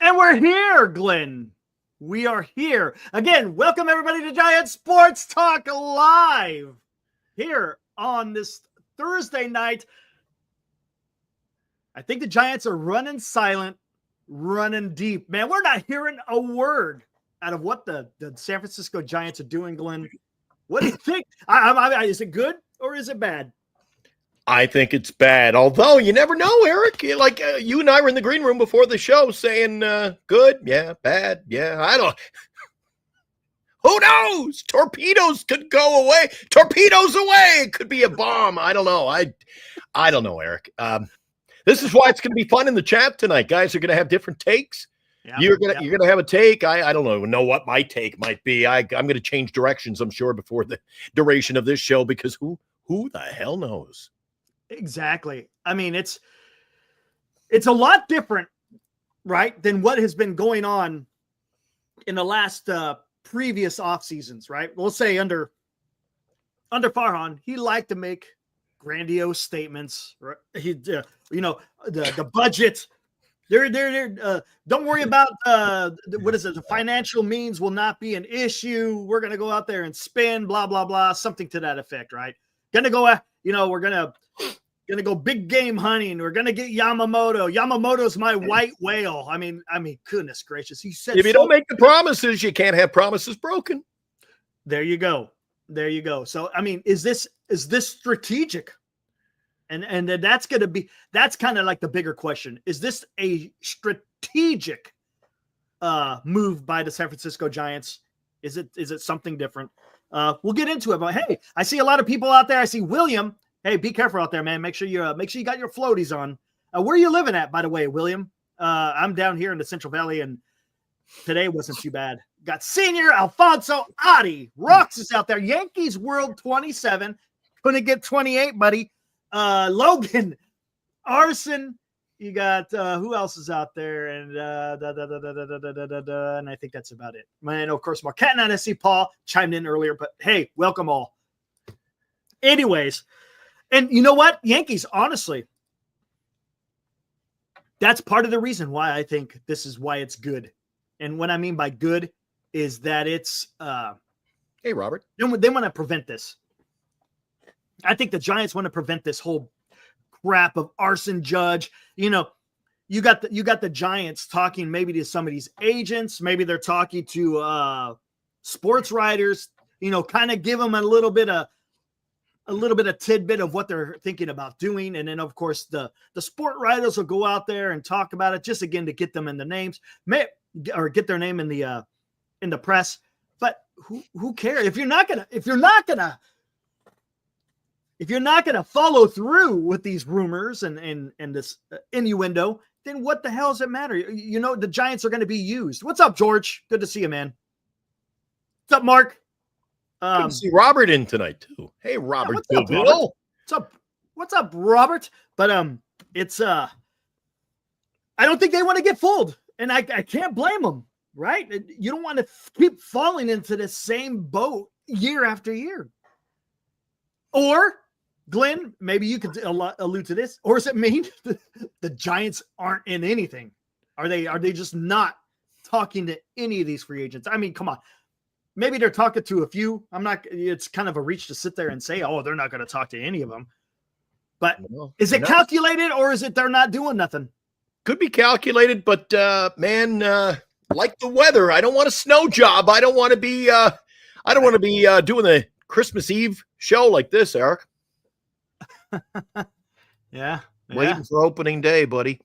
And we're here, Glenn. We are here. Again, welcome everybody to Giant Sports Talk Live. Here on this Thursday night. I think the Giants are running silent, running deep. Man, we're not hearing a word out of what the San Francisco Giants are doing, Glenn. What do you think? Is it good or is it bad? I think it's bad. Although you never know, Eric. Like you and I were in the green room before the show saying good, yeah, bad, yeah. I don't. Who knows? Torpedoes could go away. Torpedoes away. It could be a bomb. I don't know. I don't know, Eric. This is why it's going to be fun in the chat tonight. Guys are going to have different takes. Yeah, you're gonna have a take. I don't know what my take might be. I'm going to change directions, I'm sure, before the duration of this show because who the hell knows? Exactly. I mean, it's a lot different, right, than what has been going on in the last previous off seasons, right? We'll say under Farhan, he liked to make grandiose statements. Right? He, the budget. Don't worry about what is it? The financial means will not be an issue. We're gonna go out there and spend, blah blah blah, something to that effect, right? Gonna go, we're gonna go big game hunting. We're gonna get Yamamoto. Yamamoto's my white whale. I mean, goodness gracious. He said, if you don't make the promises, you can't have promises broken. There you go. So, I mean, is this strategic? And that's kind of like the bigger question. Is this a strategic move by the San Francisco Giants? Is it something different? We'll get into it. But hey, I see a lot of people out there. I see William. Hey, be careful out there, man. Make sure you got your floaties on. Where are you living at, by the way, William? I'm down here in the Central Valley, and today wasn't too bad. Got Senior, Alfonso, Adi, Rox is out there. Yankees World 27. Couldn't get 28, buddy. Logan, Arson. You got who else is out there? And and I think that's about it. Man, of course, Marquette and I see Paul chimed in earlier, but hey, welcome all. Anyways. And you know what? Yankees, honestly, that's part of the reason why I think this is why it's good. And what I mean by good is that it's hey, Robert. They want to prevent this. I think the Giants want to prevent this whole crap of arson judge. You got the Giants talking maybe to some of these agents. Maybe they're talking to sports writers, kind of give them a little bit of tidbit of what they're thinking about doing. And then of course the sport writers will go out there and talk about it just again to get them in the names or get their name in the press. But who cares if you're not gonna follow through with these rumors and this innuendo, then what the hell does it matter? The Giants are going to be used. What's up, George? Good to see you, man. What's up, Mark? I see Robert in tonight too. Hey, Robert. Yeah, what's up, Robert? But it's I don't think they want to get fooled, and I can't blame them, right? You don't want to keep falling into the same boat year after year. Or Glenn, maybe you could allude to this, or does it mean the Giants aren't in anything? Are they just not talking to any of these free agents? I mean, come on. Maybe they're talking to a few. It's kind of a reach to sit there and say, oh, they're not going to talk to any of them. But is it calculated or is it they're not doing nothing? Could be calculated, but like the weather, I don't want a snow job. I don't want to be doing the Christmas Eve show like this, Eric. Yeah. Waiting for opening day, buddy.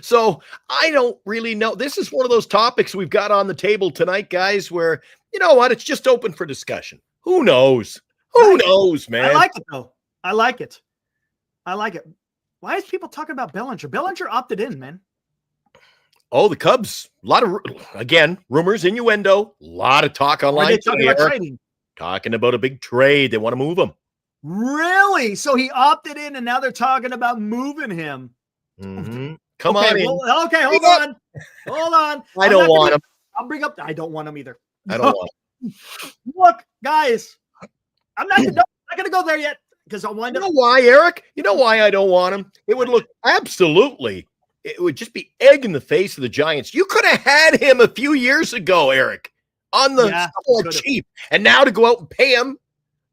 So I don't really know. This is one of those topics we've got on the table tonight, guys, where, you know what, it's just open for discussion. Who knows? Who knows, man? I like it, though. I like it. Why is people talking about Bellinger? Bellinger opted in, man. Oh, the Cubs. A lot of, again, rumors, innuendo. A lot of talk online. Talking about a big trade. They want to move him. Really? So he opted in, and now they're talking about moving him. Mm-hmm. Come on in. Okay, hold on. I don't want him. I'll bring up. I don't want him either. I don't want him. Look, guys, I'm not going to go there yet because I'll wind up. You know why, Eric? You know why I don't want him? It would look absolutely it would just be egg in the face of the Giants. You could have had him a few years ago, Eric, on the cheap. And now to go out and pay him.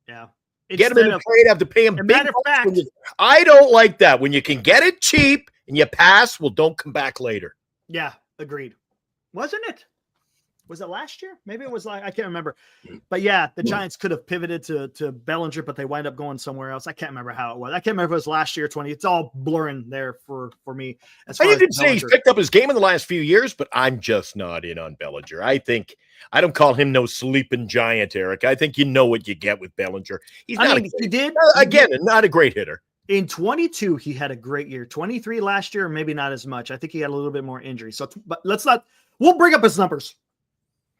Yeah. Get him in a trade, have to pay him big matter of fact, I don't like that. When you can get it cheap and you pass, well, don't come back later. Yeah, agreed. Wasn't it? Was it last year? Maybe it was I can't remember. But yeah, the Giants could have pivoted to Bellinger, but they wind up going somewhere else. I can't remember how it was. I can't remember if it was last year, 20. It's all blurring there for me. You could say he's picked up his game in the last few years, but I'm just not in on Bellinger. I don't call him no sleeping giant, Eric. I think you know what you get with Bellinger. He's not not a great hitter. In 22, he had a great year. 23 last year, maybe not as much. I think he had a little bit more injury. So, but we'll bring up his numbers.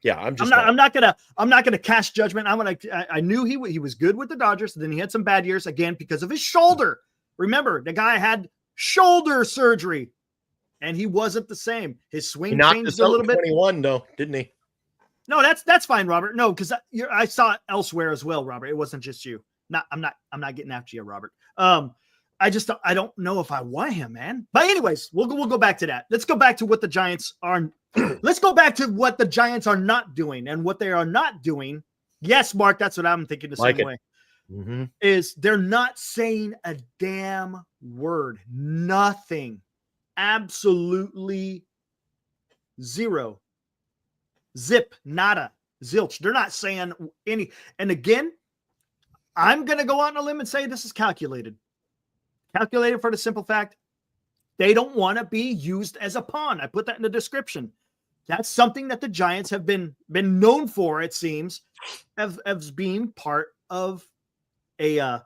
Yeah, I'm not gonna cast judgment. I knew he was good with the Dodgers. Then he had some bad years again because of his shoulder. Remember, the guy had shoulder surgery, and he wasn't the same. His swing changed a little bit. 21, though, didn't he? No, that's fine, Robert. No, because I saw it elsewhere as well, Robert. It wasn't just you. I'm not getting after you, Robert. I don't know if I want him, man. But anyways, we'll go back to that. Let's go back to what the Giants are. Let's go back to what the Giants are not doing, and what they are not doing. Yes, Mark, that's what I'm thinking the same way. Mm-hmm. Is they're not saying a damn word. Nothing. Absolutely zero. Zip. Nada. Zilch. They're not saying any. And again, I'm going to go out on a limb and say this is calculated. Calculated for the simple fact they don't want to be used as a pawn. I put that in the description. That's something that the Giants have been known for, it seems, as being part of a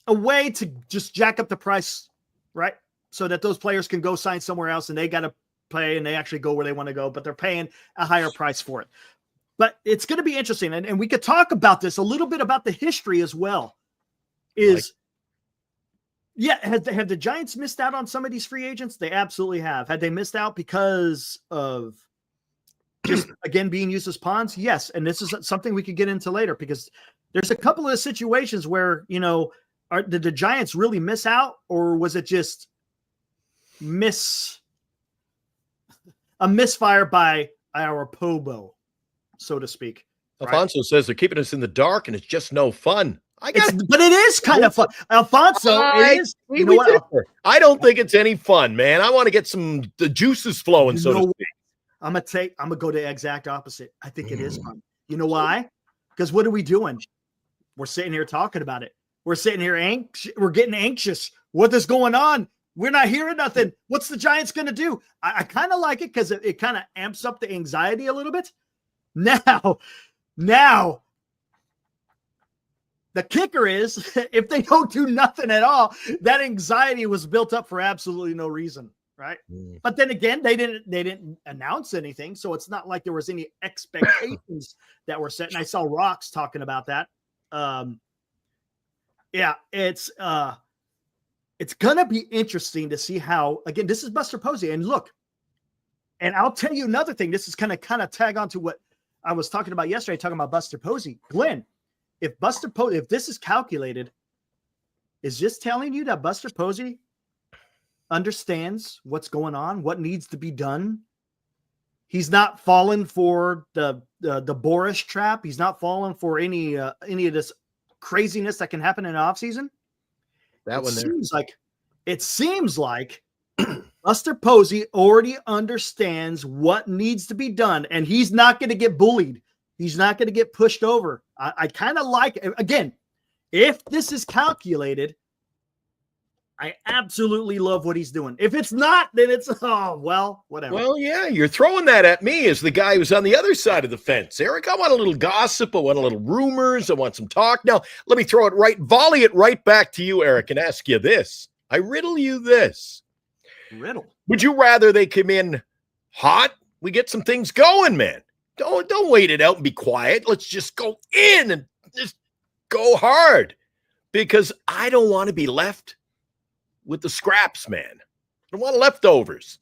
way to just jack up the price, right? So that those players can go sign somewhere else and they got to play and they actually go where they want to go, but they're paying a higher price for it. But it's going to be interesting. And we could talk about this a little bit about the history as well. Have the Giants missed out on some of these free agents? They absolutely have. Had they missed out because of just, again, being used as pawns? Yes. And this is something we could get into later, because there's a couple of situations where, did the Giants really miss out, or was it just a misfire by our Pobo, so to speak? Alfonso says they're keeping us in the dark and it's just no fun. But it is kind of fun. Alfonso, it is. You know what? I don't think it's any fun, man. I want to get the juices flowing, so to speak. I'm gonna go to the exact opposite. I think it is fun. You know why? Because what are we doing? We're sitting here talking about it. We're sitting here we're getting anxious. What is going on? We're not hearing nothing. What's the Giants gonna do? I kind of like it because it kind of amps up the anxiety a little bit. Now. The kicker is, if they don't do nothing at all, that anxiety was built up for absolutely no reason, right? But then again, they didn't announce anything, so it's not like there was any expectations that were set. And I saw Rocks talking about that. It's gonna be interesting to see how. Again, this is Buster Posey, and look, and I'll tell you another thing. This is kind of tag on to what I was talking about yesterday, talking about Buster Posey, Glenn. If this is calculated, is just telling you that Buster Posey understands what's going on, what needs to be done. He's not falling for the Boris trap. He's not falling for any of this craziness that can happen in the offseason. It seems like Buster Posey already understands what needs to be done, and he's not going to get bullied. He's not going to get pushed over. I kind of like it. Again, if this is calculated, I absolutely love what he's doing. If it's not, then it's, whatever. Well, yeah, you're throwing that at me as the guy who's on the other side of the fence. Eric, I want a little gossip. I want a little rumors. I want some talk. Now, let me volley it right back to you, Eric, and ask you this. I riddle you this. Riddle. Would you rather they come in hot? We get some things going, man. Don't wait it out and be quiet. Let's just go in and just go hard, because I don't want to be left with the scraps, man. I don't want leftovers.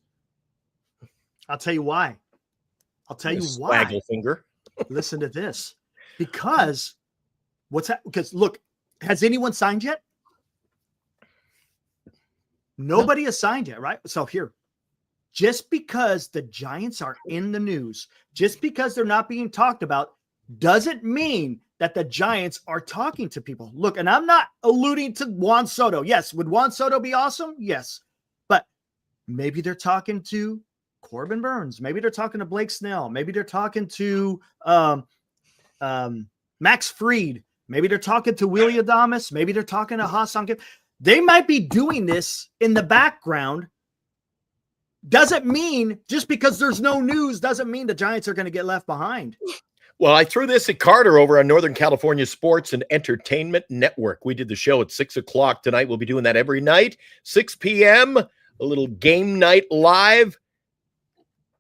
I'll tell you why. Why. Swaggle finger. Listen to this. Because look, has anyone signed yet? Nobody has signed yet, right? So here, just because the Giants are in the news, just because they're not being talked about, doesn't mean that the Giants are talking to people. Look, and I'm not alluding to Juan Soto. Yes, would Juan Soto be awesome? Yes. But maybe they're talking to Corbin Burns. Maybe they're talking to Blake Snell. Maybe they're talking to Max Fried. Maybe they're talking to Willie Adames. Maybe they're talking to Hassan Kim. They might be doing this in the background. Doesn't mean just because there's no news doesn't mean the Giants are going to get left behind. Well, I threw this at Carter over on Northern California Sports and Entertainment Network. We did the show at 6 o'clock tonight. We'll be doing that every night, 6 p.m., a little game night live.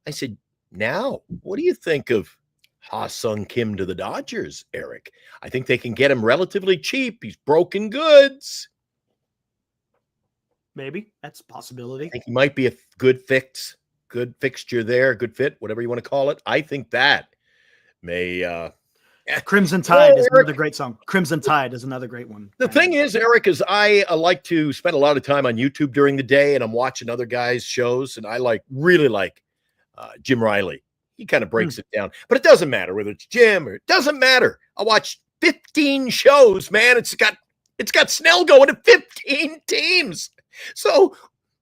I said, now, what do you think of Ha-Sung Kim to the Dodgers, Eric? I think they can get him relatively cheap. He's broken goods. Maybe. That's a possibility. I think he might be a good fixture there, good fit, whatever you want to call it. I think that may Crimson Tide is another great song. Crimson Tide is another great one. The thing is, Eric, is I like to spend a lot of time on YouTube during the day, and I'm watching other guys' shows, and I really like Jim Riley. He kind of breaks it down, but it doesn't matter whether it's Jim or it doesn't matter. I watch 15 shows, man. It's got Snell going to 15 teams. So,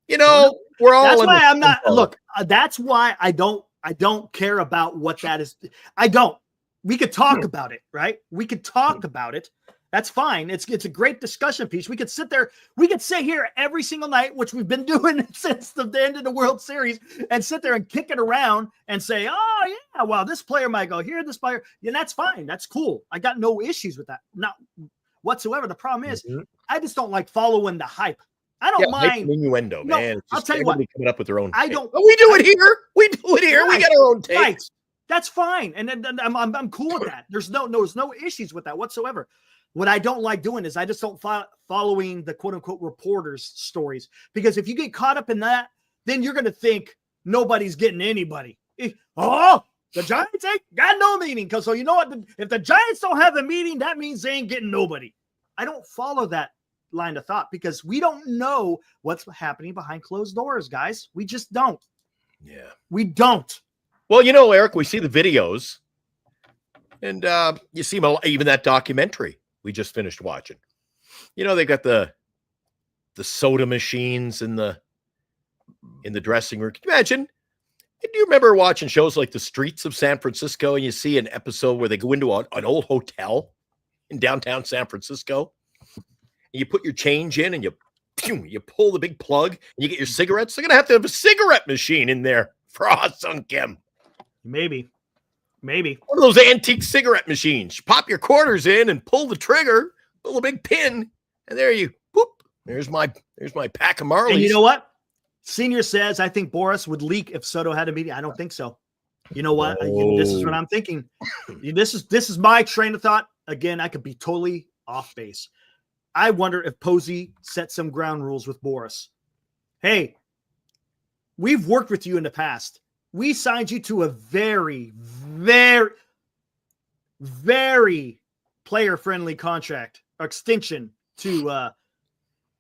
we're all. That's why I'm not. Look, that's why I don't care about what that is. I don't. We could talk about it, right? We could talk about it. That's fine. It's a great discussion piece. We could sit there. We could sit here every single night, which we've been doing since the end of the World Series, and sit there and kick it around and say, "Oh yeah, well this player might go here, this player." Yeah, that's fine. That's cool. I got no issues with that, not whatsoever. The problem is, I just don't like following the hype. I don't mind innuendo, man. I'll tell you what. Coming up with their own. I don't. We do it here. We do it here. Right. We got our own take. Right. That's fine, and then I'm cool with that. There's no issues with that whatsoever. What I don't like doing is I just don't following the quote unquote reporters' stories, because if you get caught up in that, then you're going to think nobody's getting anybody. Oh, the Giants ain't got no meeting, because so you know what? If the Giants don't have a meeting, that means they ain't getting nobody. I don't follow that line of thought because we don't know what's happening behind closed doors, guys. We just don't. Yeah, we don't. Well, Eric, we see the videos, and you see even that documentary we just finished watching. They got the soda machines in the dressing room. Can you imagine? Do you remember watching shows like The Streets of San Francisco, and you see an episode where they go into an old hotel in downtown San Francisco, and you put your change in, and you pull the big plug, and you get your cigarettes? They're going to have a cigarette machine in there for Ha-Sung Kim. Maybe. One of those antique cigarette machines. You pop your quarters in and pull the trigger, pull a big pin, and there you, boop, there's my pack of Marleys. And you know what? Senior says, I think Boris would leak if Soto had a meeting. I don't think so. You know what? This is what I'm thinking. This is my train of thought. Again, I could be totally off base. I wonder if Posey set some ground rules with Boris. Hey, we've worked with you in the past. We signed you to a very, very, very player-friendly contract extension to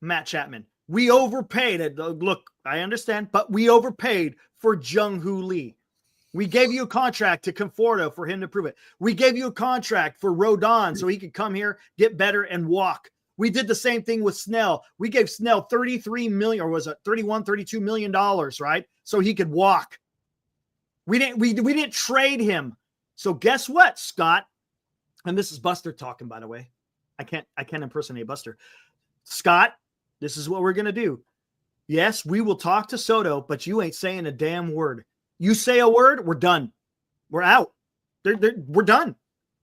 Matt Chapman. We overpaid. Look, I understand, but we overpaid for Jung-Hoo Lee. We gave you a contract to Conforto for him to prove it. We gave you a contract for Rodon so he could come here, get better, and walk. We did the same thing with Snell. We gave Snell $33 million, or was it $32 million, right? So he could walk. We didn't trade him. So guess what, Scott? And this is Buster talking, by the way. I can't impersonate Buster. Scott, this is what we're going to do. Yes, we will talk to Soto, but you ain't saying a damn word. You say a word, we're done. We're out. We're done.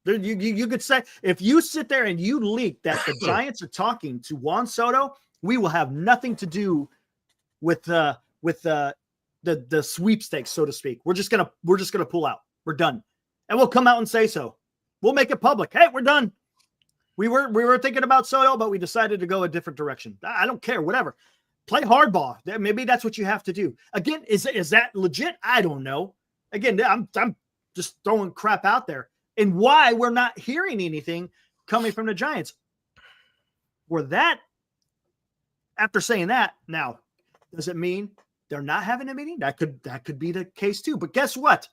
You could say, if you sit there and you leak that the Giants are talking to Juan Soto, we will have nothing to do with the sweepstakes, so to speak. We're just gonna pull out. We're done, and we'll come out and say so. We'll make it public. Hey, we're done. We were thinking about Soto, but we decided to go a different direction. I don't care. Whatever. Play hardball. Maybe that's what you have to do. Again, is that legit? I don't know. Again, I'm just throwing crap out there. And why we're not hearing anything coming from the Giants. After saying that, now, Does it mean they're not having a meeting? That could be the case too. But guess what?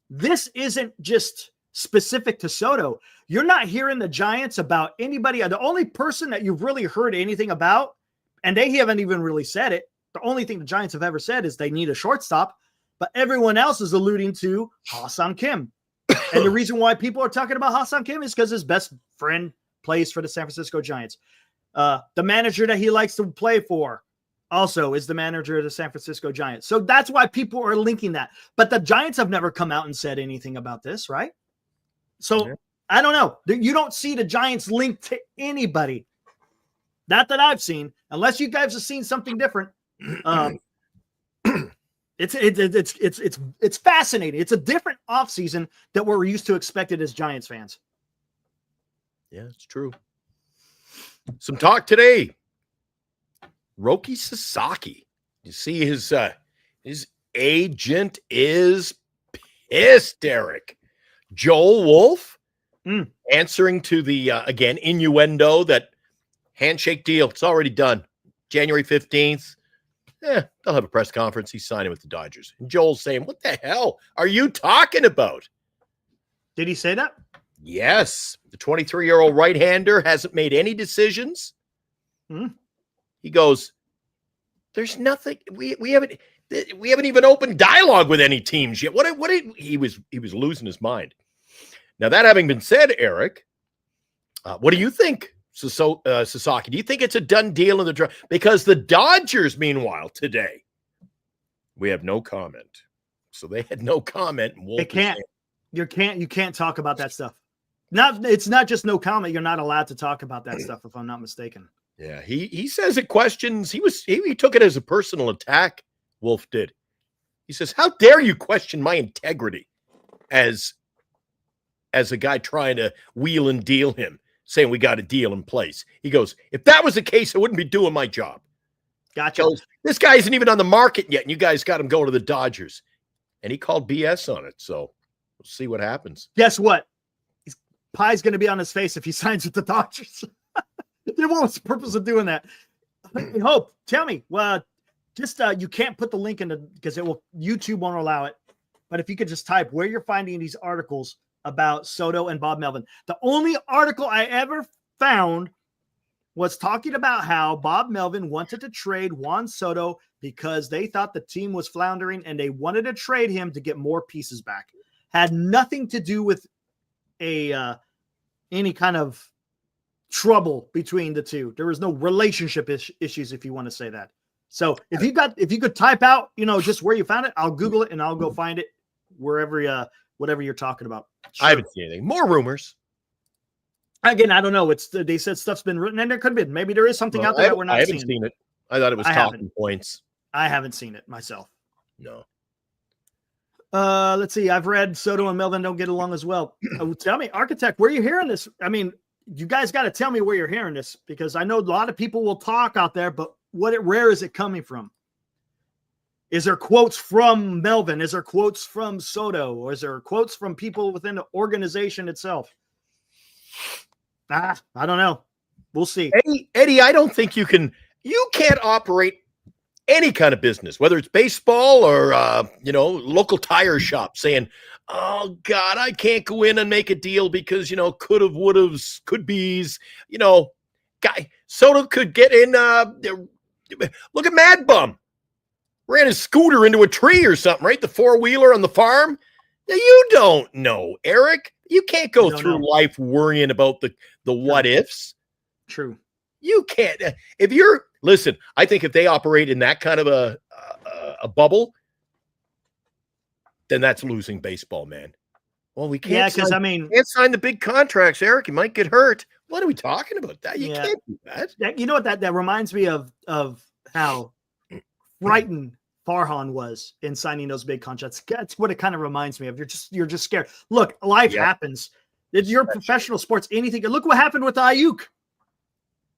This isn't just specific to Soto. You're not hearing the Giants about anybody. The only person that you've really heard anything about, and they haven't even really said it, the only thing the Giants have ever said is they need a shortstop, but everyone else is alluding to Ha-Seong Kim. And the reason why people are talking about Ha-Seong Kim is because his best friend plays for the San Francisco Giants. The manager that he likes to play for also is the manager of the San Francisco Giants. So that's why people are linking that. But the Giants have never come out and said anything about this, right? So I don't know. You don't see the Giants linked to anybody. Not that I've seen, unless you guys have seen something different. It's fascinating. It's a different offseason that we're used to expected as Giants fans. Yeah, it's true. Some talk today. Roki Sasaki. You see his agent is pissed, Derek. Joel Wolf answering to the, again, innuendo that handshake deal. It's already done. January 15th. They'll have a press conference. He's signing with the Dodgers. And Joel's saying, what the hell are you talking about? Did he say that? Yes. The 23-year-old right-hander hasn't made any decisions. He goes, there's nothing. We haven't even opened dialogue with any teams yet. He was losing his mind. Now, that having been said, Eric, what do you think, Sasaki? Do you think it's a done deal in the draft? Because the Dodgers, meanwhile, today, we have no comment. So they had no comment. They can't. You can't talk about that stuff. It's not just no comment. You're not allowed to talk about that stuff, if I'm not mistaken. Yeah, he says it questions. He took it as a personal attack. Wolf did. He says, "How dare you question my integrity?" As a guy trying to wheel and deal him, saying we got a deal in place. He goes, "If that was the case, I wouldn't be doing my job." Gotcha. Goes, this guy isn't even on the market yet, and you guys got him going to the Dodgers. And he called BS on it. So we'll see what happens. Guess what? Pie's going to be on his face if he signs with the Dodgers. What's the purpose of doing that? Hope, tell me. Well, just you can't put the link in because YouTube won't allow it. But if you could just type where you're finding these articles about Soto and Bob Melvin. The only article I ever found was talking about how Bob Melvin wanted to trade Juan Soto because they thought the team was floundering and they wanted to trade him to get more pieces back. Had nothing to do with any kind of trouble between the two. There was no relationship issues, if you want to say that. So if you could type out, just where you found it, I'll Google it and I'll go find it wherever, whatever you're talking about. Sure. I haven't seen anything. More rumors. Again, I don't know. They said stuff's been written, and there could have been. Maybe there is something out there that we're not seeing. I haven't seen it. I thought it was talking points. I haven't seen it myself. No. Let's see. I've read Soto and Melvin don't get along as well. Tell me, Architect, where are you hearing this? I mean, you guys got to tell me where you're hearing this, because I know a lot of people will talk out there, but where is it coming from? Is there quotes from Melvin? Is there quotes from Soto? Or is there quotes from people within the organization itself? I don't know. We'll see. Eddie, I don't think you can't operate any kind of business, whether it's baseball or, local tire shop, saying, oh God, I can't go in and make a deal because, could've, would've, could be's, guy Soto could get in. Look at Mad Bum. Ran his scooter into a tree or something, right? The four-wheeler on the farm. Now, you don't know, Eric. You can't go through life worrying about the what ifs. True. You can't. Listen, I think if they operate in that kind of a bubble, then that's losing baseball, man. Well, we can't. Yeah, because can't sign the big contracts, Eric. You might get hurt. What are we talking about? That you can't do that. You know what that reminds me of how frightened Farhan was in signing those big contracts. That's what it kind of reminds me of. You're just scared. Look, life happens. It's your professional sports. Anything. Look what happened with Ayuk.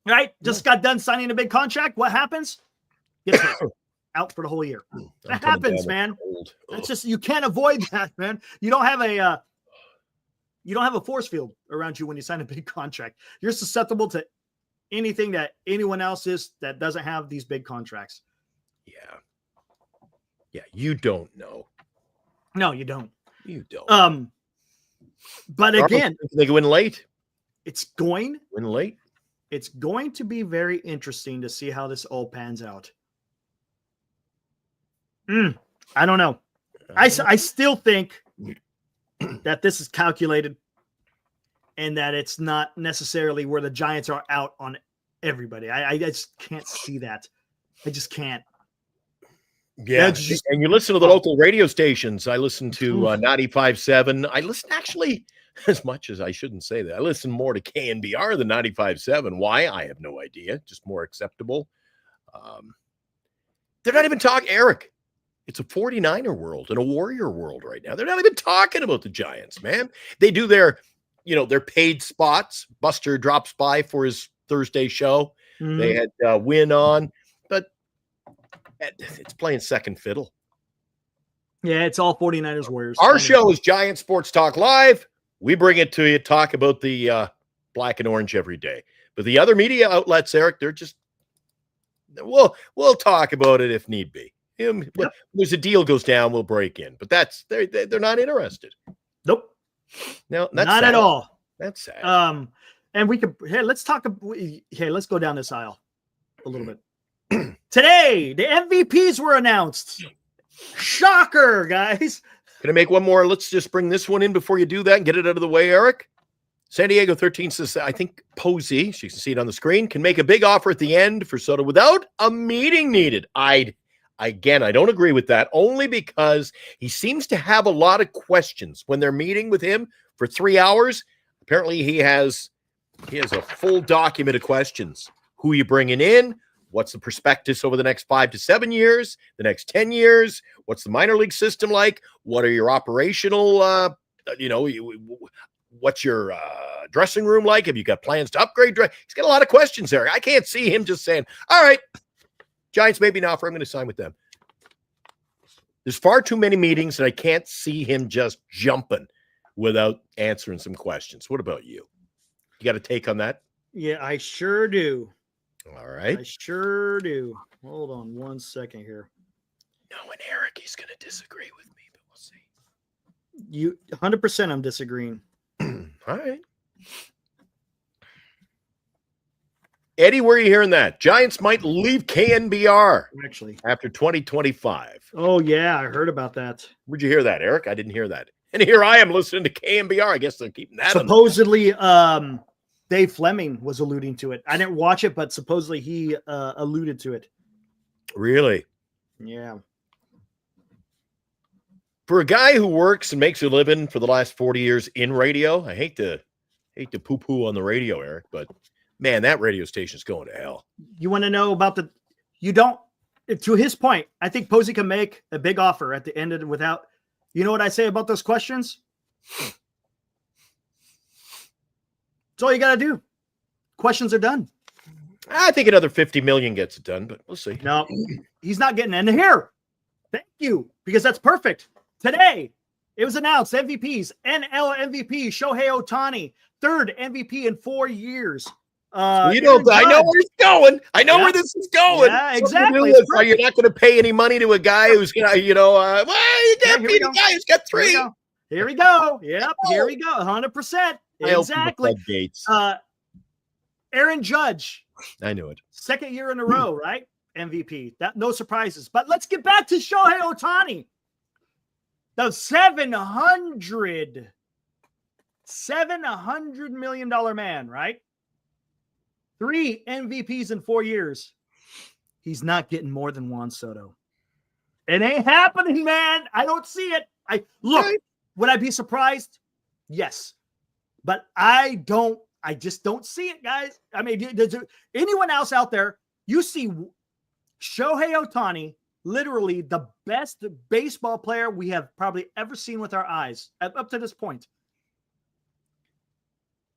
Right? Just got done signing a big contract. What happens? Gets out for the whole year. That happens, man. That's just, you can't avoid that, man. You don't have a force field around you when you sign a big contract. You're susceptible to anything that anyone else is that doesn't have these big contracts. Yeah, you don't know. No, you don't. You don't. But again, they can win late. It's going to be very interesting to see how this all pans out. I don't know. I still think that this is calculated and that it's not necessarily where the Giants are out on everybody. I just can't see that. I just can't. Yeah. And you listen to the local radio stations. I listen to 95.7. I listen actually as much as I shouldn't say that. I listen more to KNBR than 95.7. Why? I have no idea. Just more acceptable. They're not even talking, Eric. It's a 49er world and a Warrior world right now. They're not even talking about the Giants, man. They do their paid spots. Buster drops by for his Thursday show. Mm-hmm. They had Win on, but it's playing second fiddle. Yeah, it's all 49ers Warriors. Our show is Giant Sports Talk Live. We bring it to you, talk about the black and orange every day. But the other media outlets, Eric, they're just, we'll talk about it if need be. There's a deal goes down, we'll break in. But they're not interested. Nope. No, that's not sad. at all. That's sad. And we could let's go down this aisle a little bit. Today, the MVPs were announced. Shocker, guys. Can I make one more? Let's just bring this one in before you do that and get it out of the way, Eric. San Diego 13 says, I think Posey, she can see it on the screen, can make a big offer at the end for Soto without a meeting needed. I don't agree with that, only because he seems to have a lot of questions when they're meeting with him for 3 hours. Apparently he has a full document of questions. Who are you bringing in? What's the prospectus over the next 5 to 7 years, the next 10 years? What's the minor league system like? What are your operational, what's your dressing room like? Have you got plans to upgrade? He's got a lot of questions there. I can't see him just saying, all right, Giants made me an offer. I'm going to sign with them. There's far too many meetings, and I can't see him just jumping without answering some questions. What about you? You got a take on that? Yeah, I sure do. All right. I sure do. Hold on one second here. Knowing Eric, he's going to disagree with me, but we'll see. You 100% I'm disagreeing. All right. Eddie, where are you hearing that? Giants might leave KNBR actually after 2025. Oh, yeah, I heard about that. Where'd you hear that, Eric? I didn't hear that. And here I am listening to KNBR. I guess they're keeping that. Supposedly, Dave Fleming was alluding to it. I didn't watch it, but supposedly he alluded to it. Really? Yeah. For a guy who works and makes a living for the last 40 years in radio, I hate to poo-poo on the radio, Eric, but man, that radio station's going to hell. You want to know about to his point, I think Posey can make a big offer at the end of it without, you know what I say about those questions? That's all you got to do. Questions are done. I think another 50 million gets it done, but we'll see. No, he's not getting in here. Thank you, because that's perfect. Today, it was announced MVPs, NL MVP, Shohei Ohtani, third MVP in 4 years. I know where it's going. I know where this is going. Yeah, exactly. You're not going to pay any money to a guy who's going to, you can't pay the guy who's got 3. Here we go. Yep, here we go. 100%. Exactly. Aaron Judge. I knew it. Second year in a row, right? MVP. No surprises. But let's get back to Shohei Ohtani. The $700 million man, right? 3 MVPs in 4 years. He's not getting more than Juan Soto. It ain't happening, man. I don't see it. Would I be surprised? Yes. But I just don't see it, guys. I mean, does anyone else out there, you see Shohei Ohtani, literally the best baseball player we have probably ever seen with our eyes up to this point.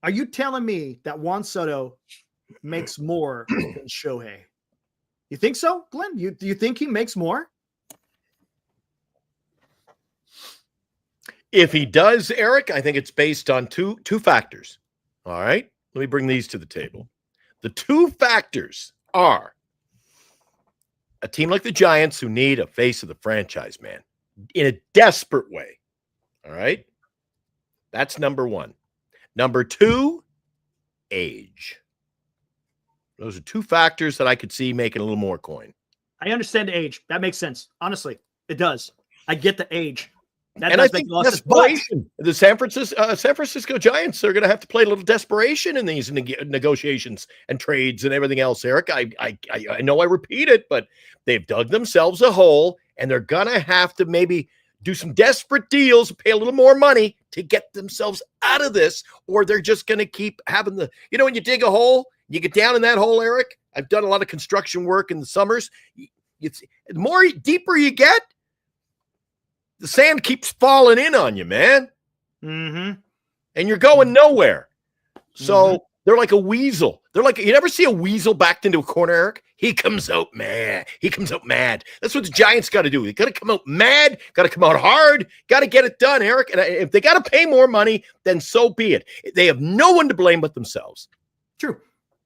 Are you telling me that Juan Soto makes more than Shohei? You think so, Glenn? Do you think he makes more? If he does, Eric, I think it's based on two factors. All right. Let me bring these to the table. The two factors are a team like the Giants who need a face of the franchise, man, in a desperate way. All right? That's number one. Number two, age. Those are two factors that I could see making a little more coin. I understand the age. That makes sense. Honestly, it does. I get the age. That And does I think make a lot of sense. desperation. The San Francisco Giants are going to have to play a little desperation in these negotiations and trades and everything else, Eric. I know I repeat it, but they've dug themselves a hole, and they're going to have to maybe do some desperate deals, pay a little more money to get themselves out of this, or they're just going to keep having the, when you dig a hole, you get down in that hole, Eric. I've done a lot of construction work in the summers. It's the more deeper you get, the sand keeps falling in on you, man. Mm-hmm. And you're going nowhere. So they're like a weasel. They're like, you never see a weasel backed into a corner, Eric? He comes out mad. That's what the Giants got to do. They got to come out mad, got to come out hard, got to get it done, Eric. And if they got to pay more money, then so be it. They have no one to blame but themselves. True.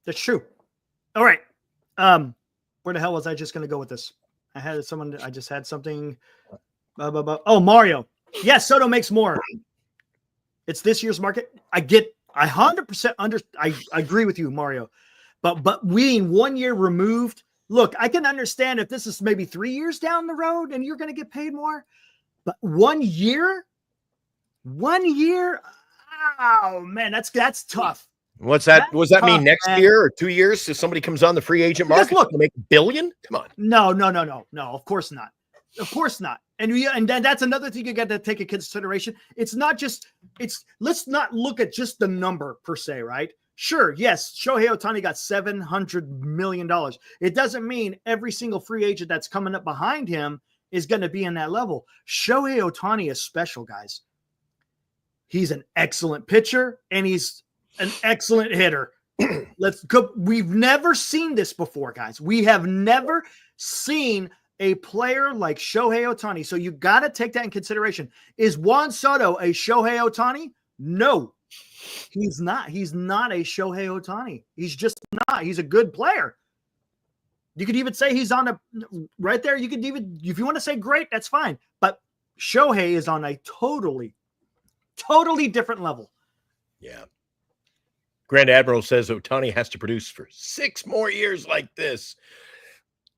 That's true. All right. Where the hell was I just going to go with this? I just had something. Oh, Mario. Yes, Soto makes more. It's this year's market. I 100% I agree with you, Mario. But being 1 year removed, look, I can understand if this is maybe 3 years down the road and you're going to get paid more. But 1 year? 1 year? Oh, man, that's tough. What's that? What does that mean? Next year or 2 years? If somebody comes on the free agent market to make $1 billion? Come on. No. Of course not. Of course not. And then that's another thing you got to take into consideration. Let's not look at just the number per se, right? Sure, yes, Shohei Ohtani got $700 million. It doesn't mean every single free agent that's coming up behind him is going to be in that level. Shohei Ohtani is special, guys. He's an excellent pitcher, and he's an excellent hitter. Let's go. We've never seen this before, guys. We have never seen a player like Shohei Ohtani. So you got to take that in consideration. Is Juan Soto a Shohei Ohtani? No, he's not. He's not a Shohei Ohtani. He's just not. He's a good player. You could even say he's on a right there. You could even, if you want to say great, that's fine. But Shohei is on a totally different level. Yeah. Grand Admiral says Ohtani has to produce for 6 more years like this.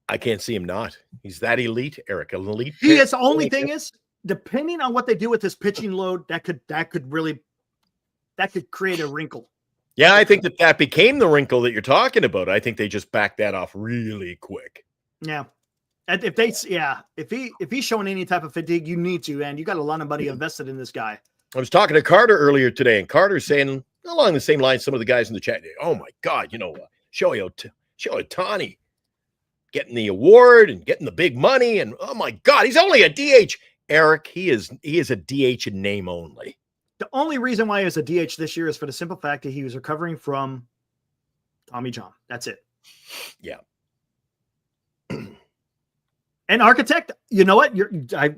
I can't see him not. He's that elite, Eric. An elite. He is. The only thing is, depending on what they do with his pitching load, that could create a wrinkle. Yeah, I think that became the wrinkle that you're talking about. I think they just backed that off really quick. Yeah. And if he's showing any type of fatigue, you need to, and you got a lot of money invested in this guy. I was talking to Carter earlier today, and Carter's saying along the same lines some of the guys in the chat. Oh my God, Shohei Ohtani getting the award and getting the big money, and oh my God, he's only a DH. Eric, he is a DH in name only. The only reason why he was a DH this year is for the simple fact that he was recovering from Tommy John. That's it. Yeah. And Architect, you know what?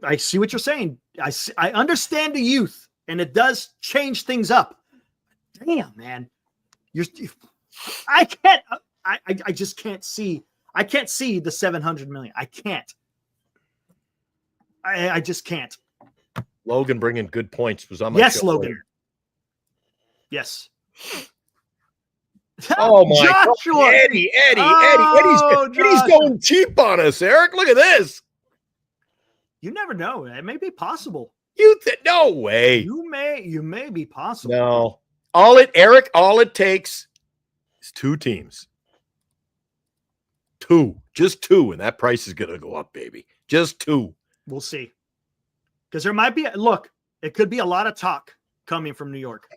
I see what you're saying. I understand the youth, and it does change things up. Damn, man. I just can't see. I can't see the 700 million. I can't. I just can't. Logan bringing good points was on my yes, show Logan. earlier. Yes. Oh my Joshua. God. Eddie. Eddie's going cheap on us, Eric. Look at this. You never know. It may be possible. No way. You may be possible. No. All it takes is 2 teams. 2. Just 2, and that price is gonna go up, baby. Just 2. We'll see. Because there might be it could be a lot of talk coming from New York.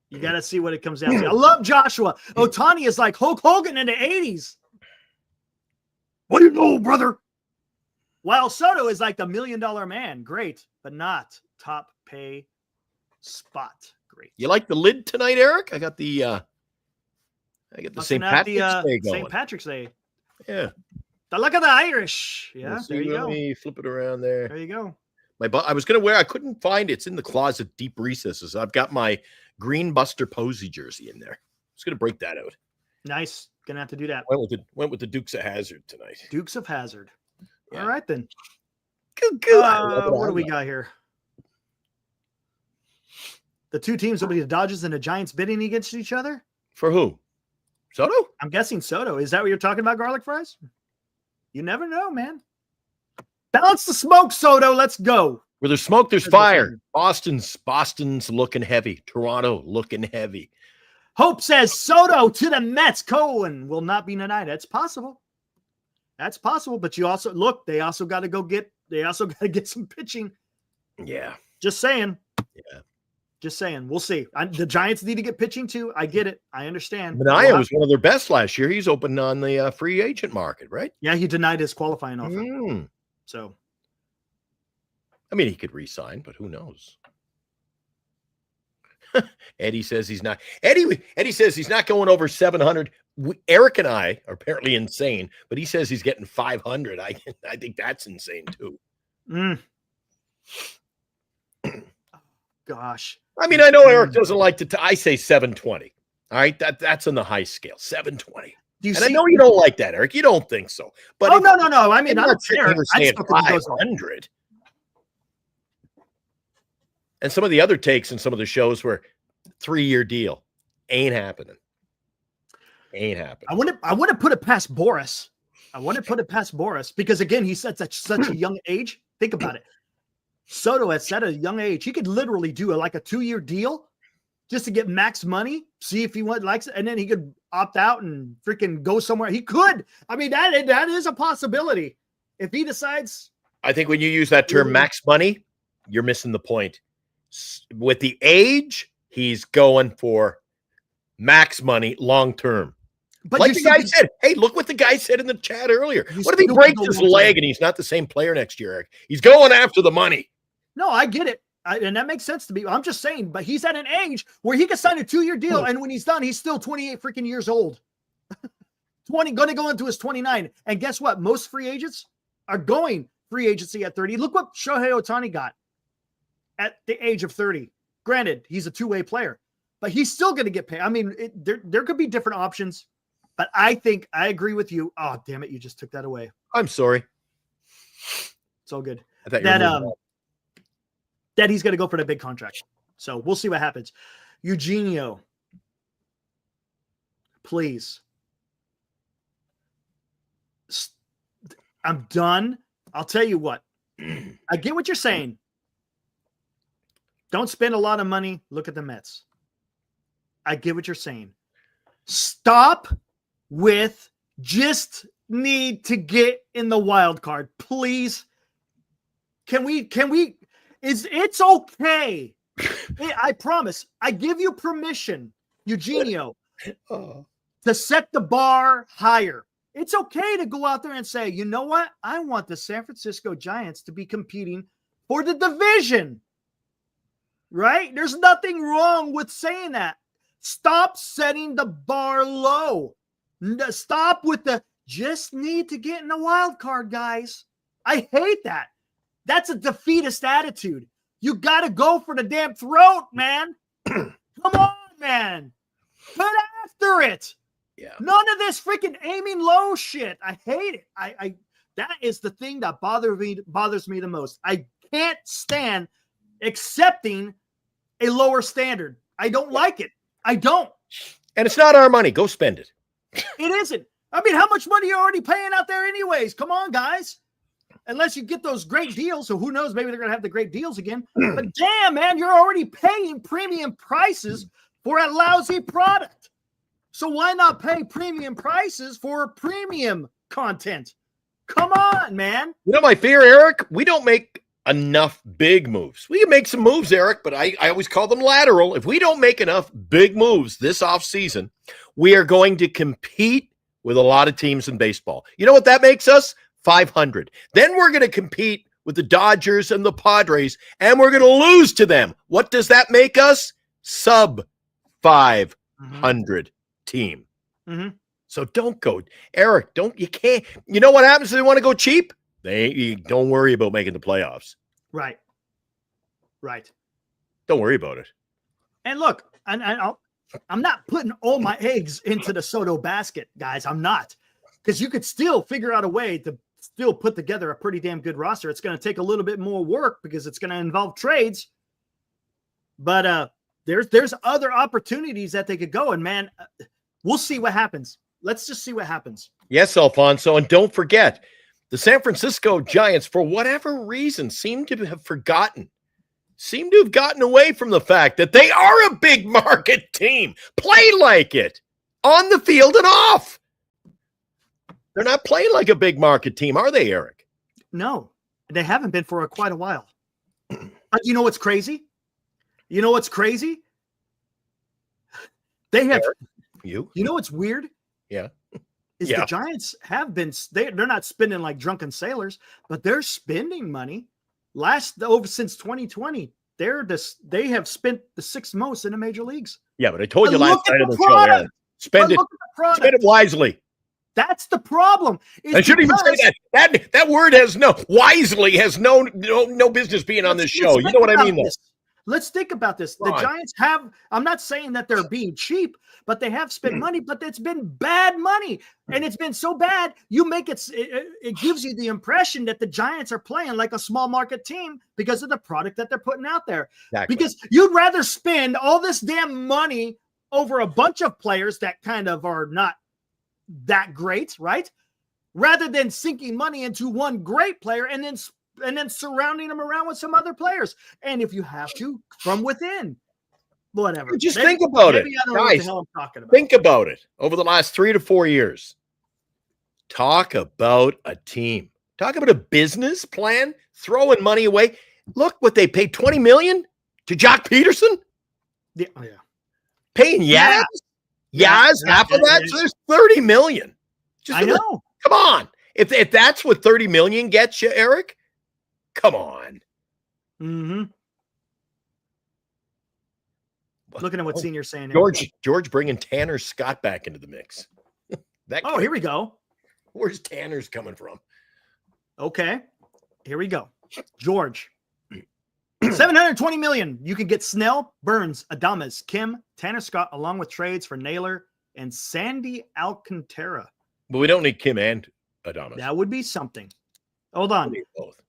You got to see what it comes down to. I love Joshua. Ohtani is like Hulk Hogan in the 80s. What do you know, brother? While Soto is like the $1 million man. Great, but not top pay spot. Great. You like the lid tonight, Eric? I got the St. Patrick's Day going. St. Patrick's Day. Yeah. The luck of the Irish. Yeah, there you go. Let me flip it around there. There you go. I was going to wear, I couldn't find it. It's in the closet, deep recesses. I've got my Green Buster Posey jersey in there. I was going to break that out. Nice. Gonna have to do that. Went with the Dukes of Hazzard tonight. Dukes of Hazzard. Yeah. All right then. Good. What do we got here? The two teams will be the Dodgers and the Giants bidding against each other. For who? Soto? I'm guessing Soto. Is that what you're talking about, garlic fries? You never know, man. Balance the smoke, Soto. Let's go. Where there's smoke, there's fire. Boston's looking heavy. Toronto looking heavy. Hope says Soto to the Mets. Cohen will not be tonight. That's possible. That's possible. But you also look, they also got to get some pitching. Yeah. Just saying. Yeah. Just saying. We'll see. The Giants need to get pitching too. I get it. I understand. Manaea was one of their best last year. He's open on the free agent market, right? Yeah, he denied his qualifying offer. So, I mean, he could re-sign, but who knows? Eddie says he's not. Eddie says he's not going over 700. Eric and I are apparently insane, but he says he's getting 500. I think that's insane too. Gosh. I mean, I know Eric doesn't like to. I say 720. All right, that's on the high scale. 720. I know you don't like that, Eric. You don't think so. But no. I mean, I'm not saying 500. And some of the other takes in some of the shows were 3-year deal. Ain't happening. I want to put it past Boris. Because again, he's at such a young age. Think about it. Soto at such a young age, he could literally do a 2-year deal just to get max money, see if he likes it, and then he could opt out and freaking go somewhere. He could. I mean, that is a possibility if he decides. I think when you use that term max money, you're missing the point. With the age, he's going for max money long term. But like the guy said, hey, look what the guy said in the chat earlier. What if he breaks his leg and he's not the same player next year, Eric? He's going after the money. No, I get it. And that makes sense to me. I'm just saying, but he's at an age where he can sign a 2-year deal. And when he's done, he's still 28 freaking years old. going to go into his 29. And guess what? Most free agents are going free agency at 30. Look what Shohei Ohtani got at the age of 30. Granted, he's a two-way player, but he's still going to get paid. I mean, there could be different options, but I think I agree with you. Oh, damn it. You just took that away. I'm sorry. It's all good. That he's going to go for the big contract. So we'll see what happens. Eugenio, please. I'm done. I'll tell you what. I get what you're saying. Don't spend a lot of money. Look at the Mets. I get what you're saying. Stop with just need to get in the wild card. Please. It's okay. I promise. I give you permission, Eugenio, to set the bar higher. It's okay to go out there and say, you know what? I want the San Francisco Giants to be competing for the division. Right? There's nothing wrong with saying that. Stop setting the bar low. Stop with the just need to get in the wild card, guys. I hate that. That's a defeatist attitude. You got to go for the damn throat, man. Come on, man. Get after it. Yeah. None of this freaking aiming low shit. I hate it. I that is the thing that bothers me the most. I can't stand accepting a lower standard. I don't like it. I don't. And it's not our money. Go spend it. It isn't. I mean, how much money are you already paying out there anyways? Come on, guys. Unless you get those great deals. So who knows? Maybe they're going to have the great deals again. But damn, man, you're already paying premium prices for a lousy product. So why not pay premium prices for premium content? Come on, man. You know my fear, Eric? We don't make enough big moves. We can make some moves, Eric, but I always call them lateral. If we don't make enough big moves this offseason, we are going to compete with a lot of teams in baseball. You know what that makes us? 500. Then we're going to compete with the Dodgers and the Padres, and we're going to lose to them. What does that make us? Sub 500 team. Mm-hmm. So don't go, Eric. You can't. You know what happens if they want to go cheap? You don't worry about making the playoffs. Right. Don't worry about it. And look, and I'm not putting all my eggs into the Soto basket, guys. I'm not, because you could still figure out a way to still put together a pretty damn good roster. It's going to take a little bit more work because it's going to involve trades, but there's other opportunities that they could go. And man, we'll see what happens. Let's just see what happens. Yes, Alfonso, and don't forget, the San Francisco Giants, for whatever reason, seem to have gotten away from the fact that they are a big market team. Play like it on the field and off. They're not playing like a big market team, are they, Eric? No, they haven't been for quite a while. You know what's crazy? You know what's crazy? They have. Eric, you know what's weird? Yeah. The Giants have been. They're not spending like drunken sailors, but they're spending money. Since 2020, they have spent the sixth most in the major leagues. Yeah, but I told you last night on the show, Aaron, spend it wisely. That's the problem. I shouldn't even say that. That word has no business being on this show. You know what I mean, though. Let's think about this. The Giants have, I'm not saying that they're being cheap, but they have spent money, but it's been bad money. And it's been so bad, it gives you the impression that the Giants are playing like a small market team because of the product that they're putting out there. Exactly. Because you'd rather spend all this damn money over a bunch of players that kind of are not that great, right? Rather than sinking money into one great player and then surrounding them around with some other players. And if you have to, from within, whatever. Just think about it. Guys, think about it. Over the last 3 to 4 years, talk about a team. Talk about a business plan, throwing money away. Look what they paid, $20 million to Jock Peterson. Yeah. Paying Yaz. Yaz, half of that, so there's $30 million. I know. Come on. If that's what $30 million gets you, Eric, come on. Mm-hmm. Looking at what Senior's saying. George bringing Tanner Scott back into the mix. Here we go. Where's Tanner's coming from? Okay. Here we go. George. $720 million. You can get Snell, Burns, Adames, Kim, Tanner Scott, along with trades for Naylor and Sandy Alcantara. But we don't need Kim and Adames. That would be something. Hold on. We need both.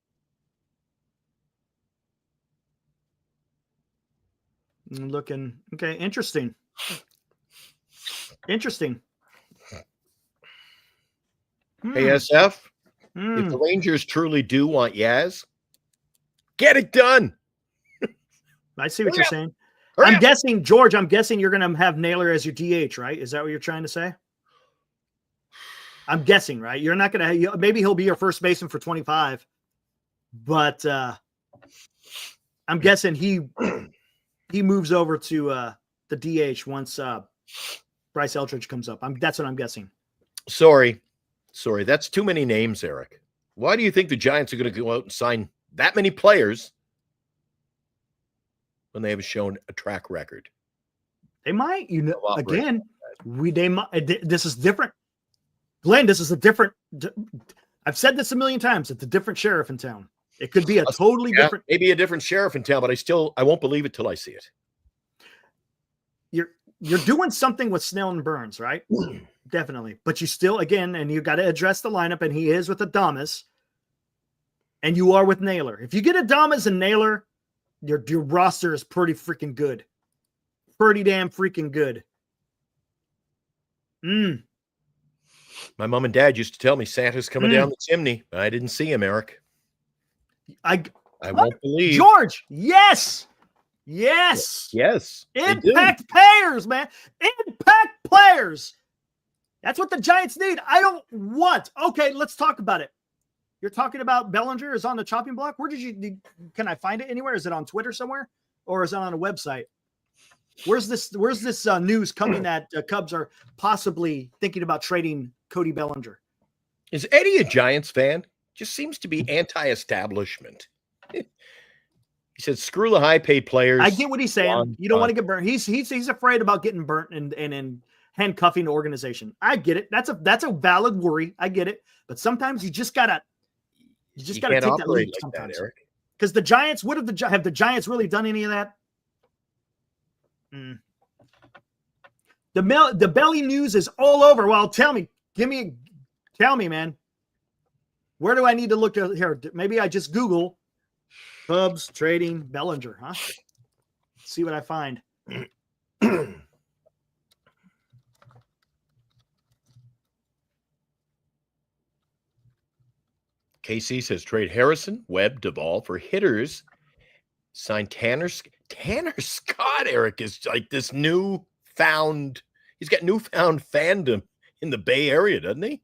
Looking okay. Interesting. Hey, SF, if the Rangers truly do want Yaz, get it done. I see what you're saying. I'm guessing, George, you're going to have Naylor as your DH, right? Is that what you're trying to say? I'm guessing, right? You're not going to maybe he'll be your first baseman for 25, but I'm guessing he moves over to the DH once Bryce Eldridge comes up. That's what I'm guessing. Sorry. That's too many names, Eric. Why do you think the Giants are going to go out and sign that many players when they have shown a track record? They might, again, this is different. Glenn, this is a different, I've said this a million times. It's a different sheriff in town. It could be a totally different. Maybe a different sheriff in town, but I won't believe it till I see it. You're doing something with Snell and Burns, right? Definitely. But you still, again, and you got to address the lineup, and he is with Adames, and you are with Naylor. If you get Adames and Naylor, your roster is pretty freaking good. Pretty damn freaking good. My mom and dad used to tell me Santa's coming down the chimney. I didn't see him, Eric. I won't believe. George, yes. Impact players, man. Impact players. That's what the Giants need. I don't want. Okay, let's talk about it. You're talking about Bellinger is on the chopping block. Can I find it anywhere? Is it on Twitter somewhere? Or is it on a website? Where's this news coming that Cubs are possibly thinking about trading Cody Bellinger? Is Eddie a Giants fan? Just seems to be anti-establishment. He said, screw the high-paid players. I get what he's saying. You don't want to get burnt. He's afraid about getting burnt and handcuffing the organization. I get it. That's a valid worry. I get it. But sometimes you just gotta take that leap sometimes. Because the Giants, have the Giants really done any of that? The belly news is all over. Well, tell me, man. Where do I need to look at here? Maybe I just Google Cubs trading Bellinger, huh? See what I find. KC says trade Harrison, Webb, Duvall for hitters. Sign Tanner Scott. Eric is like this newfound. He's got newfound fandom in the Bay Area, doesn't he?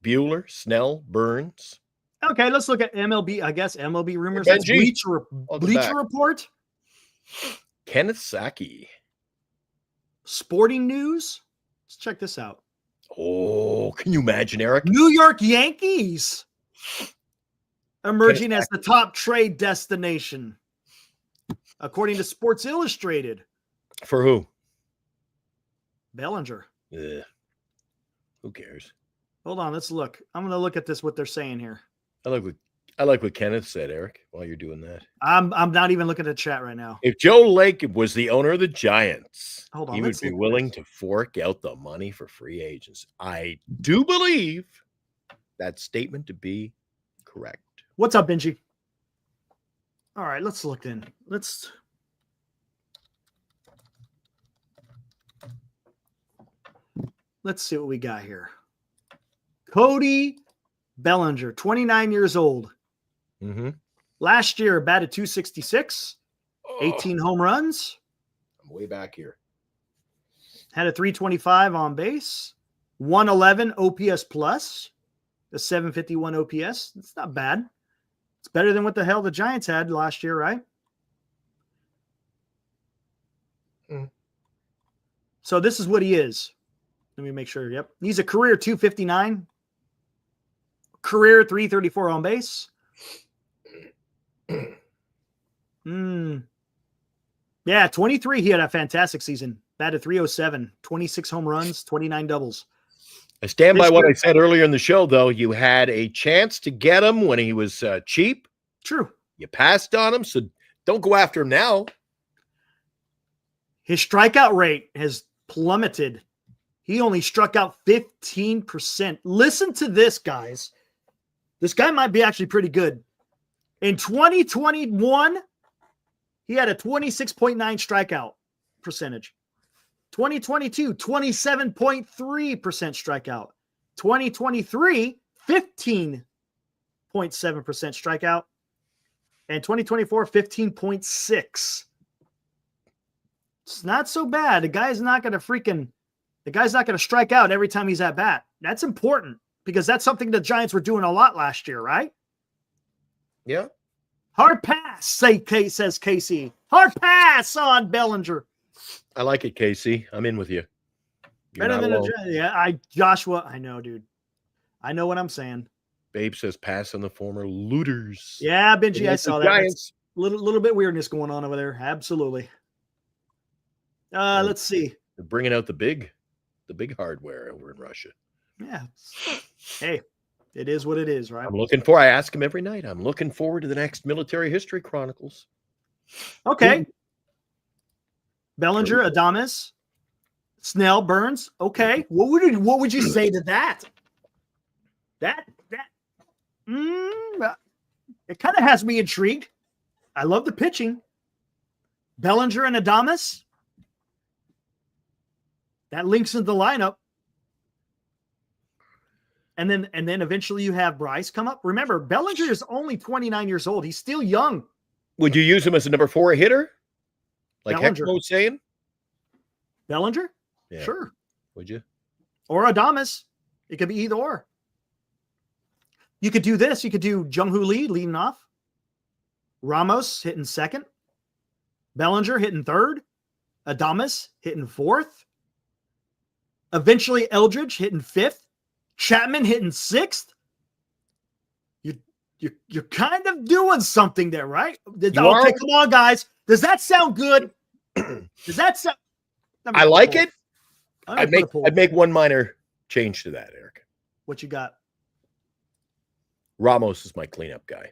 Bueller, Snell, Burns. Okay, let's look at MLB. I guess MLB rumors. Hey, That's Bleacher Report. Kenneth Saki. Sporting News. Let's check this out. Oh, can you imagine, Eric? New York Yankees emerging as the top trade destination, according to Sports Illustrated. For who? Bellinger. Ugh. Who cares? Hold on, let's look. I'm going to look at this, what they're saying here. I like what Kenneth said, Eric, while you're doing that. I'm not even looking at the chat right now. If Joe Lake was the owner of the Giants, hold on, he would be willing to fork out the money for free agents. I do believe that statement to be correct. What's up, Benji? All right, let's look in. Let's see what we got here. Cody Bellinger, 29 years old. Mm-hmm. Last year, batted .266, 18 home runs. I'm way back here. Had a .325 on base, 111 OPS plus, a 751 OPS. It's not bad. It's better than what the hell the Giants had last year, right? So this is what he is. Let me make sure. Yep. He's a career .259. Career .334 on base. Yeah, 23. He had a fantastic season. Batted .307, 26 home runs, 29 doubles. I stand by what I said earlier in the show, though. You had a chance to get him when he was cheap. True. You passed on him, so don't go after him now. His strikeout rate has plummeted. He only struck out 15%. Listen to this, guys. This guy might be actually pretty good. In 2021, he had a 26.9 strikeout percentage. 2022, 27.3% strikeout. 2023, 15.7% strikeout. And 2024, 15.6. It's not so bad. The guy's not going to strike out every time he's at bat. That's important because that's something the Giants were doing a lot last year, right? Yeah. Hard pass, says Casey. Hard pass on Bellinger. I like it, Casey. I'm in with you. Better than Joshua. I know, dude. I know what I'm saying. Babe says pass on the former looters. Yeah, Benji, I saw that. Giants. Little bit weirdness going on over there. Absolutely. Let's see. They're bringing out the big hardware over in Russia. Yeah. Hey, it is what it is, right? I ask him every night. I'm looking forward to the next Military History Chronicles. Okay. Bellinger, Adames, Snell, Burns. Okay. What would you say to that? It kind of has me intrigued. I love the pitching. Bellinger and Adames. That links into the lineup. And then eventually you have Bryce come up. Remember, Bellinger is only 29 years old. He's still young. Would you use him as a number 4 hitter? Like Bellinger. Hector was saying? Bellinger? Yeah. Sure. Would you? Or Adames. It could be either or. You could do this. You could do Jung-Hoo Lee leading off. Ramos hitting second. Bellinger hitting third. Adames hitting fourth. Eventually Eldridge hitting fifth. Chapman hitting sixth. You're kind of doing something there, right? Okay, come on, guys. Does that sound good? Does that sound? I like it. I'd make one minor change to that, Eric. What you got? Ramos is my cleanup guy.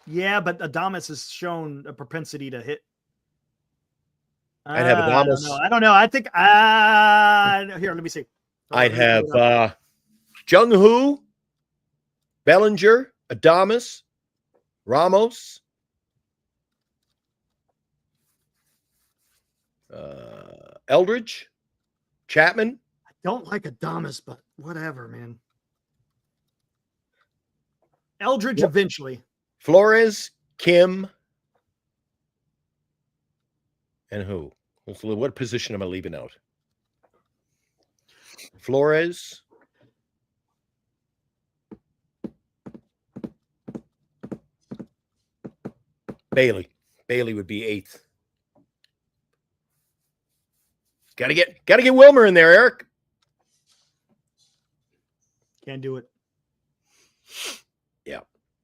Yeah, but Adames has shown a propensity to hit. I'd have Adames. I don't know. I think here, let me see. I'd have Jung-Hoo, Bellinger, Adames, Ramos, Eldridge, Chapman. I don't like Adames, but whatever, man. Eldridge eventually. Flores, Kim, and who? What position am I leaving out? Flores. Bailey. Bailey would be 8th. Gotta get Wilmer in there, Eric. Can't do it. Yeah.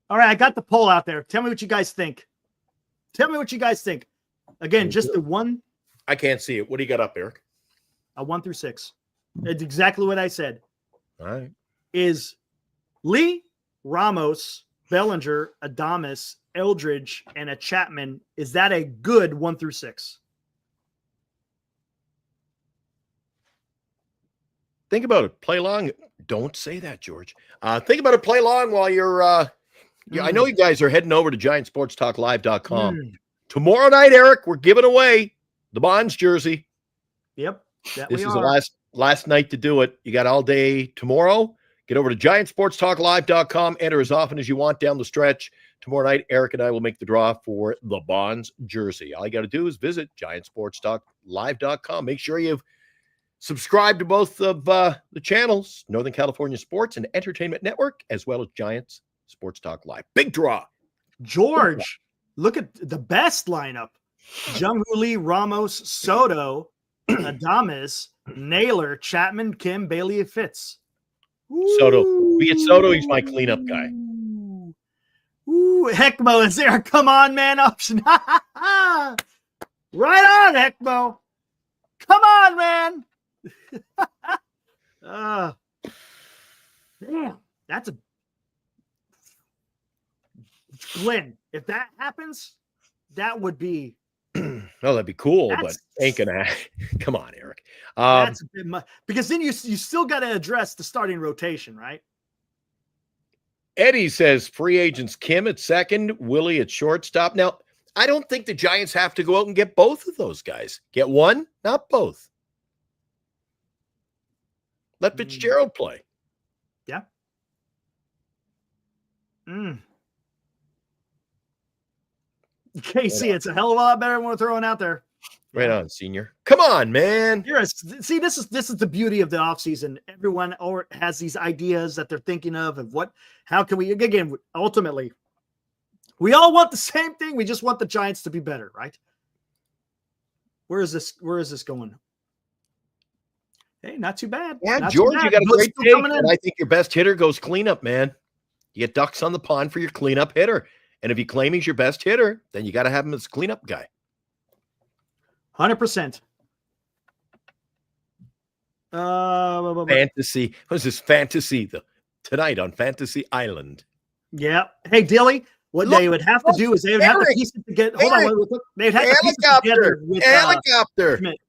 All right, I got the poll out there. Tell me what you guys think. Again, just the one. I can't see it. What do you got up, Eric? A 1 through 6. It's exactly what I said. All right. Is Lee, Ramos, Bellinger, Adames, Eldridge, and a Chapman, is that a good 1 through 6? Think about it. Play long. Don't say that, George. Think about it. Play long while you're I know you guys are heading over to GiantSportsTalkLive.com. Tomorrow night, Eric, we're giving away the Bonds jersey. Yep. This is the last night to do it. You got all day tomorrow. Get over to GiantSportsTalkLive.com. Enter as often as you want down the stretch. Tomorrow night, Eric and I will make the draw for the Bonds jersey. All you got to do is visit GiantSportsTalkLive.com. Make sure you've subscribed to both of the channels, Northern California Sports and Entertainment Network, as well as Giants Sports Talk Live. Big draw. George, look at the best lineup. Jung-Hoo Lee, Ramos, Soto, Adames, Naylor, Chapman, Kim, Bailey, Fitz. Soto. We get Soto. He's my cleanup guy. Ooh, Heckmo is there. Come on, man. Option. Right on, Heckmo. Come on, man. Damn. That's a Glenn. If that happens, that would be. Well, that'd be cool, but ain't gonna. Come on, Eric. That's a bit much because then you still got to address the starting rotation, right? Eddie says free agents Kim at second, Willie at shortstop. Now, I don't think the Giants have to go out and get both of those guys. Get one, not both. Let Fitzgerald play. Yeah. KC, it's a hell of a lot better than we're throwing out there. Right on, senior. Come on, man. See, this is the beauty of the offseason. Everyone has these ideas that they're thinking of how can we, again, ultimately, we all want the same thing. We just want the Giants to be better, right? Where is this going? Hey, not too bad. Yeah, not George, you got a great take, and I think your best hitter goes cleanup, man. You get ducks on the pond for your cleanup hitter. And if you claim he's your best hitter, then you got to have him as cleanup guy. 100%. Fantasy. What is this fantasy tonight on Fantasy Island? Yeah. Hey, Dilly, what they would have to do is they would have to piece it together. Hold on. They'd have to piece it together with helicopter. Schmidt.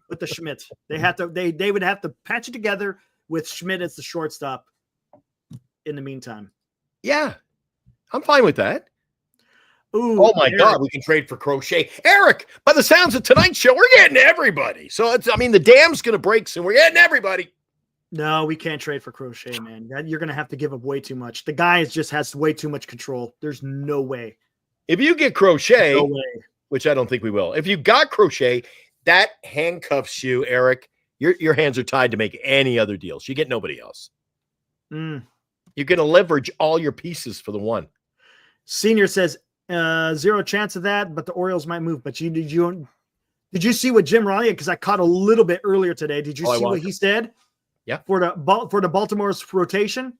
With the Schmidt. They would have to patch it together with Schmidt as the shortstop in the meantime. Yeah. I'm fine with that. Ooh, oh, my God. We can trade for Crochet. Eric, by the sounds of tonight's show, we're getting everybody. So, the dam's going to break soon. We're getting everybody. No, we can't trade for Crochet, man. You're going to have to give up way too much. The guy just has way too much control. There's no way. If you get Crochet, which I don't think we will. If you got Crochet, that handcuffs you, Eric. Your hands are tied to make any other deals. You get nobody else. You're going to leverage all your pieces for the one. Senior says 0 chance of that, but the Orioles might move. But did you see what Jim Raleigh? Because I caught a little bit earlier today. Did you see what he said? Yeah. For the Baltimore's rotation,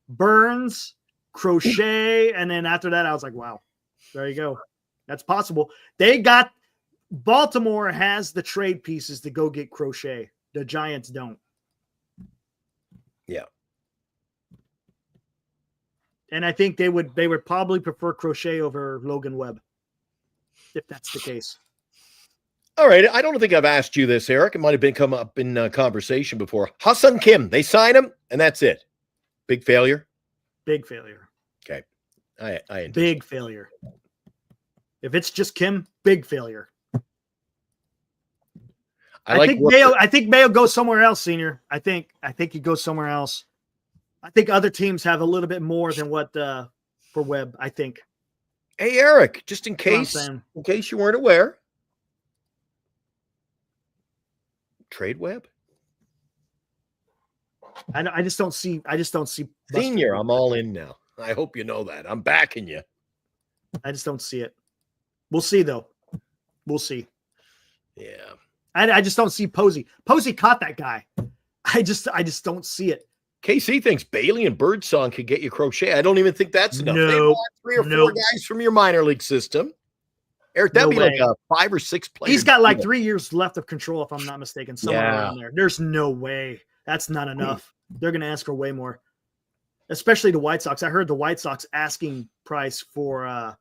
Burns, Crochet, and then after that, I was like, wow, there you go. That's possible. Baltimore has the trade pieces to go get Crochet. The Giants don't. Yeah. And I think they would probably prefer Crochet over Logan Webb, if that's the case. All right. I don't think I've asked you this, Eric. It might have been come up in conversation before. Ha-Seong Kim, they sign him, and that's it. Big failure? Big failure. Okay. I big failure. If it's just Kim, big failure. I think Mayo goes somewhere else, Senior. I think he goes somewhere else. I think other teams have a little bit more than what for Webb, I think. Hey, Eric, just in case you weren't aware, trade Webb. I just don't see. Senior, I'm all in now. I hope you know that. I'm backing you. I just don't see it. We'll see, though. We'll see. Yeah. I just don't see Posey. Posey caught that guy. I just don't see it. KC thinks Bailey and Birdsong could get you Crochet. I don't even think that's enough. No, they want 3 or 4 guys from your minor league system. Eric, that'd be like a 5 or 6 players. He's got like 3 years left of control, if I'm not mistaken. Somewhere around there. There's no way. That's not enough. They're going to ask for way more, especially the White Sox. I heard the White Sox asking price for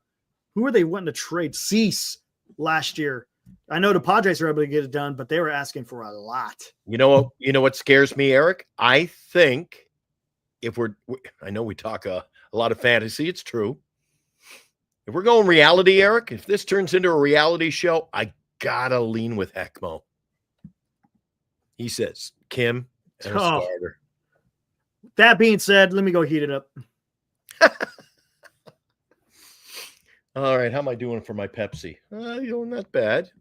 who were they wanting to trade? Cease last year. I know the Padres were able to get it done, but they were asking for a lot. You know what scares me, Eric? I think I know we talk a lot of fantasy. It's true. If we're going reality, Eric, if this turns into a reality show, I gotta lean with Heckmo. He says Kim and a starter. That being said, let me go heat it up. All right, how am I doing for my Pepsi? Not bad.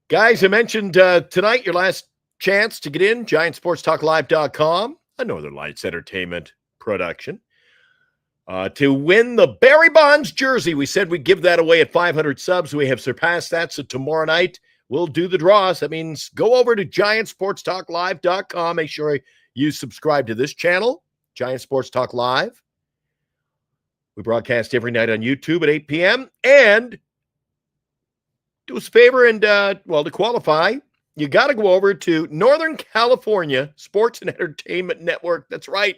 Guys, I mentioned tonight your last chance to get in, GiantSportsTalkLive.com, a Northern Lights Entertainment production, to win the Barry Bonds jersey. We said we'd give that away at 500 subs. We have surpassed that, so tomorrow night we'll do the draws. That means go over to GiantSportsTalkLive.com. Make sure you subscribe to this channel, Giant Sports Talk Live. We broadcast every night on YouTube at 8 p.m. And do us a favor and, to qualify, you got to go over to Northern California Sports and Entertainment Network. That's right.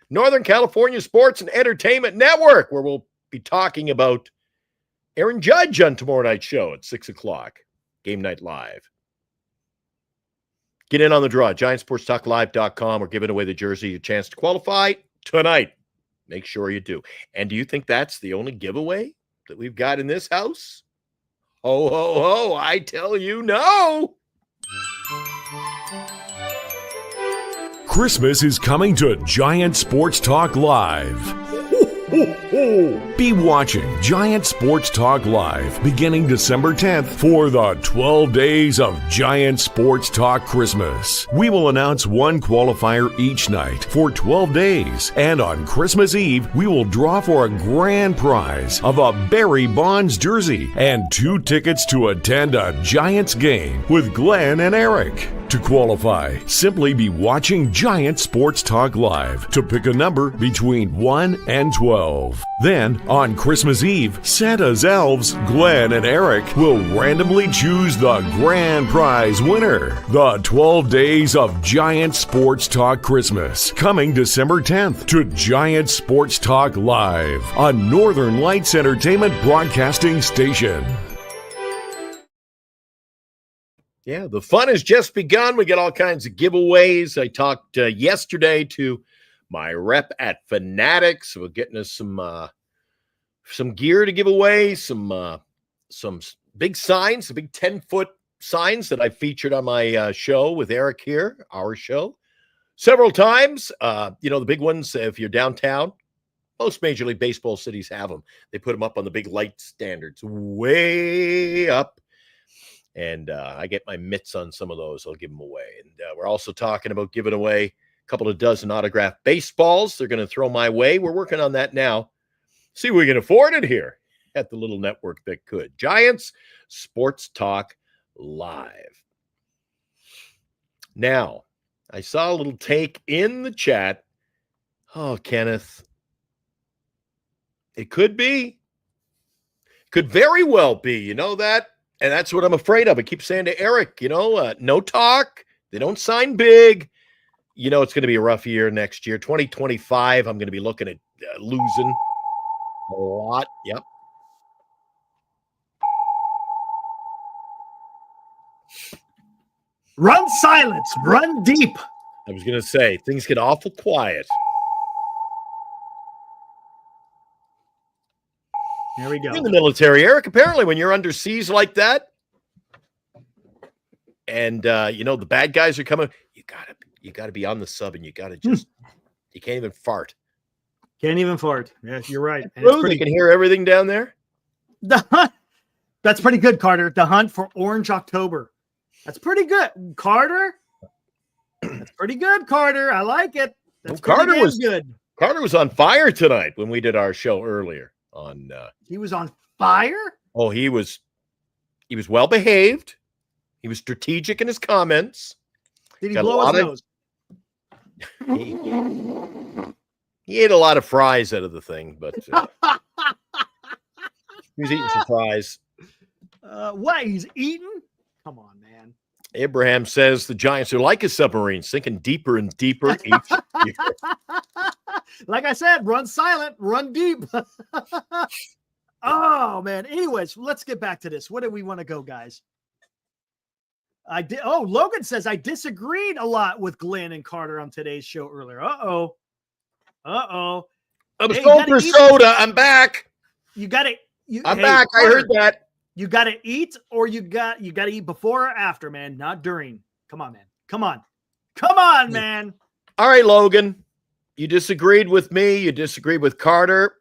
Northern California Sports and Entertainment Network, where we'll be talking about Aaron Judge on tomorrow night's show at 6 o'clock. Game Night Live. Get in on the draw. GiantSportsTalkLive.com. We're giving away the jersey, a chance to qualify tonight. Make sure you do. And do you think that's the only giveaway that we've got in this house? Ho, ho, ho. I tell you no. Christmas is coming to Giant Sports Talk Live. Be watching Giant Sports Talk Live beginning December 10th for the 12 days of Giant Sports Talk Christmas. We will announce one qualifier each night for 12 days, and on Christmas Eve, we will draw for a grand prize of a Barry Bonds jersey and 2 tickets to attend a Giants game with Glenn and Eric. To qualify, simply be watching Giant Sports Talk Live to pick a number between 1 and 12. Then, on Christmas Eve, Santa's elves, Glenn and Eric, will randomly choose the grand prize winner. The 12 days of Giant Sports Talk Christmas, coming December 10th to Giant Sports Talk Live, a Northern Lights Entertainment broadcasting station. Yeah, the fun has just begun. We get all kinds of giveaways. I talked yesterday to my rep at Fanatics. We're getting us some gear to give away, some big signs, the big 10-foot signs that I featured on my show with Eric here, our show, several times. The big ones, if you're downtown, most Major League Baseball cities have them. They put them up on the big light standards way up. And I get my mitts on some of those. I'll give them away. And we're also talking about giving away a couple of dozen autographed baseballs. They're going to throw my way. We're working on that now. See if we can afford it here at the little network that could. Giants Sports Talk Live. Now, I saw a little take in the chat. Oh, Kenneth. It could be. Could very well be. You know that? And that's what I'm afraid of. I keep saying to Eric, no talk. They don't sign big. you know it's going to be a rough year next year. 2025, I'm going to be looking at losing a lot. Yep. Run silence, run deep. I was going to say, things get awful quiet. There we go. You're in the military, Eric. Apparently, when you're under siege like that, and you know the bad guys are coming, you gotta be on the sub, and you gotta just you can't even fart. Can't even fart. Yeah, you're right. And They can hear everything down there. The hunt. That's pretty good, Carter. The hunt for Orange October. That's pretty good, Carter. That's pretty good, Carter. I like it. That's Carter was good. Carter was on fire tonight when we did our show earlier. He was on fire. Oh, he was well behaved. He was strategic in his comments. Did he blow his nose? He ate a lot of fries out of the thing, but he was eating some fries. What? He's eating? Come on, man. Abraham says the Giants are like a submarine, sinking deeper and deeper each year. Like I said, run silent, run deep. Oh, man. Anyways, let's get back to this. What do we want to go, guys? Logan says I disagreed a lot with Glenn and Carter on today's show earlier. Uh-oh. I'm going for soda. I'm back. You got it. I'm back. Carter, I heard that. You got to eat, or you got to eat before or after, man, not during. Come on, man. Come on, man. All right, Logan. You disagreed with me. You disagreed with Carter.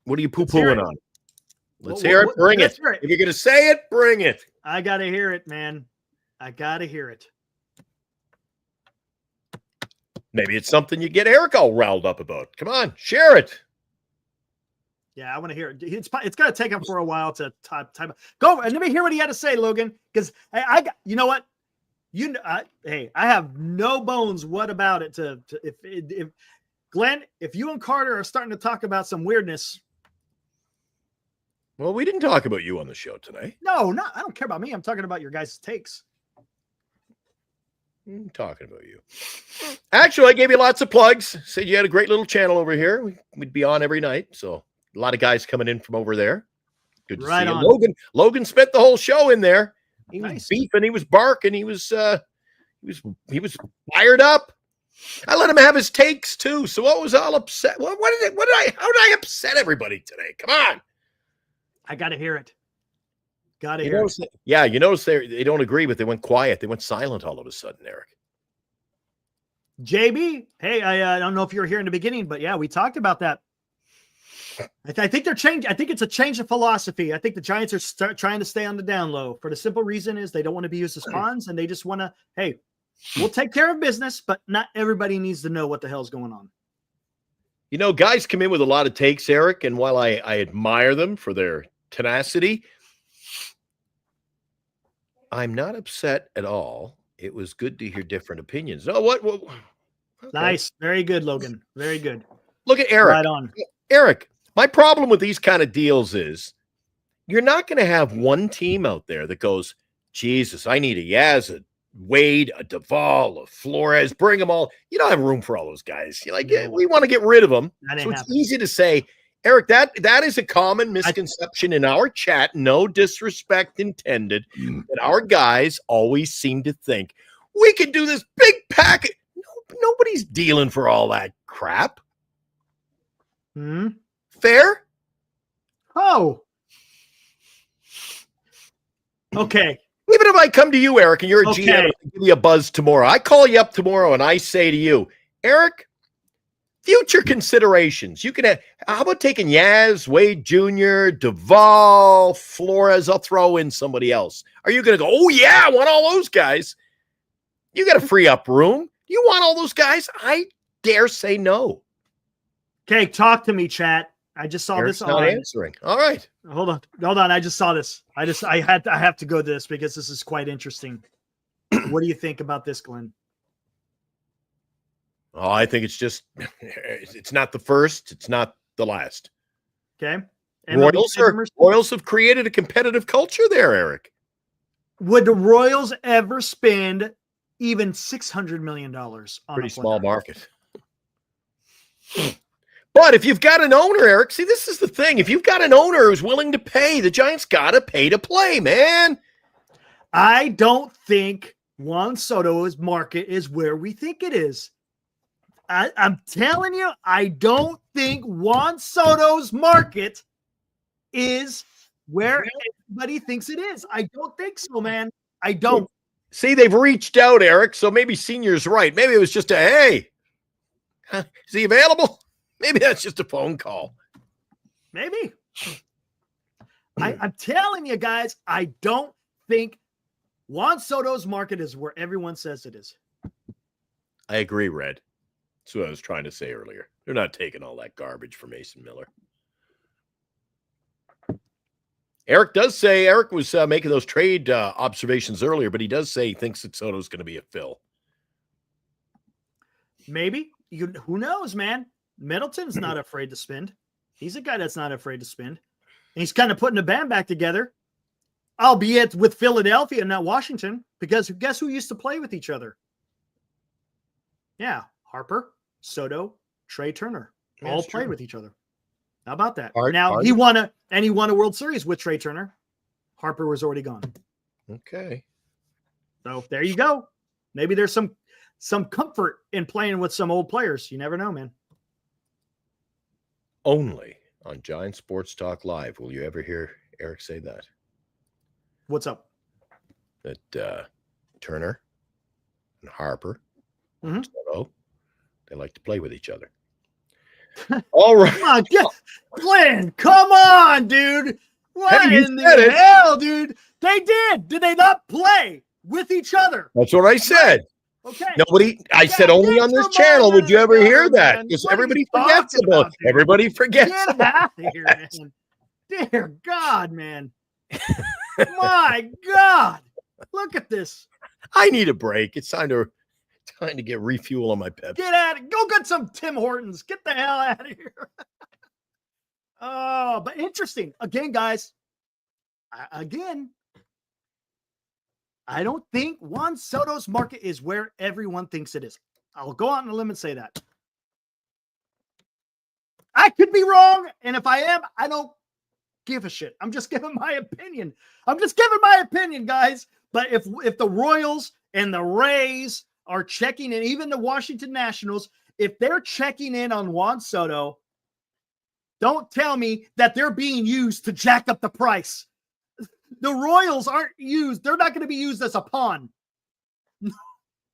What are you poo-pooing on? Let's hear it. Bring it. If you're going to say it, bring it. I got to hear it, man. I got to hear it. Maybe it's something you get Eric all riled up about. Come on, share it. Yeah, I want to hear it. It's going to take him for a while to type. Go and let me hear what he had to say, Logan. Because I got, you know what? Hey, I have no bones. What about it? If Glenn, if you and Carter are starting to talk about some weirdness. Well, we didn't talk about you on the show today. No, I don't care about me. I'm talking about your guys' takes. I'm talking about you. Actually, I gave you lots of plugs. Said you had a great little channel over here. We'd be on every night. So a lot of guys coming in from over there. Good to see you. Logan spent the whole show in there. He was beefing. He was barking. He was fired up. I let him have his takes too. So what was all upset? How did I upset everybody today? Come on. I got to hear it. Got to hear it. Yeah, you notice they don't agree, but they went quiet. They went silent all of a sudden, Eric. JB, hey, I don't know if you were here in the beginning, but yeah, we talked about that. I think they're changing. I think it's a change of philosophy. I think the Giants are trying to stay on the down low for the simple reason is they don't want to be used as pawns, and they just want to, hey, we'll take care of business, but not everybody needs to know what the hell's going on. You know, guys come in with a lot of takes, Eric, and while I admire them for their tenacity, I'm not upset at all. It was good to hear different opinions. Oh, what? Okay. Nice. Very good, Logan. Very good. Look at Eric. Right on. Eric, my problem with these kind of deals is you're not going to have one team out there that goes, Jesus, I need a Yaz, a Wade, a Duvall, a Flores, bring them all. You don't have room for all those guys. You're like, we want to get rid of them. So it's easy to say, Eric, that is a common misconception in our chat. No disrespect intended. That our guys always seem to think we can do this big package. Nobody's dealing for all that crap. Fair? Oh. Okay. Even if I come to you, Eric, and you're a GM, and I give you a buzz tomorrow. I call you up tomorrow and I say to you, Eric, future considerations. You can have, how about taking Yaz, Wade Jr., Duvall, Flores? I'll throw in somebody else. Are you going to go, oh, yeah, I want all those guys? You got to free up room. You want all those guys? I dare say no. Okay, talk to me, chat. I just saw Eric's this. Not answering. All right. Hold on. I just saw this. I have to go to this because this is quite interesting. What do you think about this, Glenn? Oh, I think it's not the first. It's not the last. Okay. Royals have created a competitive culture there, Eric. Would the Royals ever spend even $600 million on Pretty a small player. market. But if you've got an owner, Eric, see, this is the thing. If you've got an owner who's willing to pay, the Giants got to pay to play, man. I don't think Juan Soto's market is where we think it is. I'm telling you, I don't think Juan Soto's market is where everybody thinks it is. I don't think so, man. I don't. See, they've reached out, Eric, so maybe Senior's right. Maybe it was just a, hey, is he available? Maybe that's just a phone call. Maybe. I'm telling you guys, I don't think Juan Soto's market is where everyone says it is. I agree, Red. That's what I was trying to say earlier. They're not taking all that garbage for Mason Miller. Eric does say, Eric was making those trade observations earlier, but he does say he thinks that Soto's going to be a fill. Maybe. Who knows, man? Middleton's not afraid to spend. He's a guy that's not afraid to spend. And he's kind of putting the band back together, albeit with Philadelphia and not Washington, because guess who used to play with each other? Yeah, Harper, Soto, Trey Turner, all played with each other. How about that? He won a World Series with Trey Turner. Harper was already gone. Okay. So there you go. Maybe there's some comfort in playing with some old players. You never know, man. Only on Giant Sports Talk Live will you ever hear Eric say that. What's up? That Turner and Harper, Soto, they like to play with each other. All right. Come on, Glenn, come on, dude. What Hey, in the hell, dude? They did. Did they not play with each other? That's what I said. Okay. Nobody, I said only on this channel would you ever hear that, because everybody forgets about it. Everybody forgets. Get out of here, man. Dear God, man. My God. Look at this. I need a break. It's time to get refuel on my Pepsi. Get out of it. Go get some Tim Hortons. Get the hell out of here. Oh, but interesting. Again, guys. I don't think Juan Soto's market is where everyone thinks it is. I'll go out on a limb and say that. I could be wrong. And if I am, I don't give a shit. I'm just giving my opinion. Guys. But if the Royals and the Rays are checking in, even the Washington Nationals, if they're checking in on Juan Soto, don't tell me that they're being used to jack up the price. The Royals aren't used. They're not going to be used as a pawn.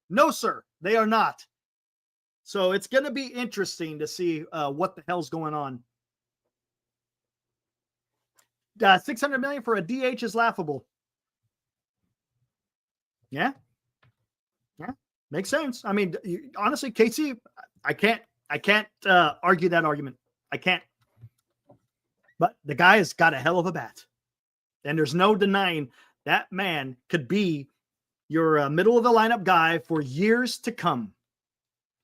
No, sir. They are not. So it's going to be interesting to see what the hell's going on. $600 million for a DH is laughable. Yeah. Makes sense. I mean, honestly, KC, I can't argue that argument. I can't. But the guy has got a hell of a bat. And there's no denying that man could be your middle of the lineup guy for years to come.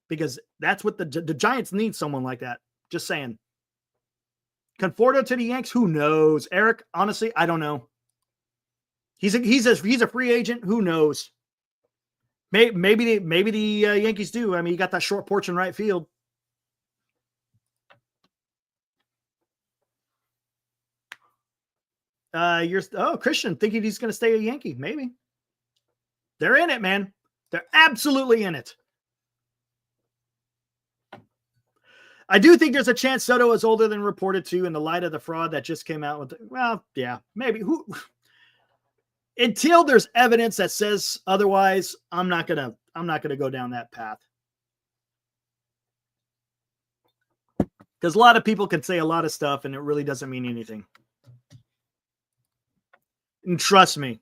Because that's what the Giants need, someone like that. Just saying. Conforto to the Yanks, who knows? Eric, honestly, I don't know. He's a free agent. Who knows? Maybe the Yankees do. I mean, you got that short porch in right field. Christian thinking he's going to stay a Yankee. Maybe. They're in it, man. They're absolutely in it. I do think there's a chance Soto is older than reported to in the light of the fraud that just came out with. Maybe. Until there's evidence that says otherwise, I'm not gonna go down that path. Because a lot of people can say a lot of stuff and it really doesn't mean anything. And trust me,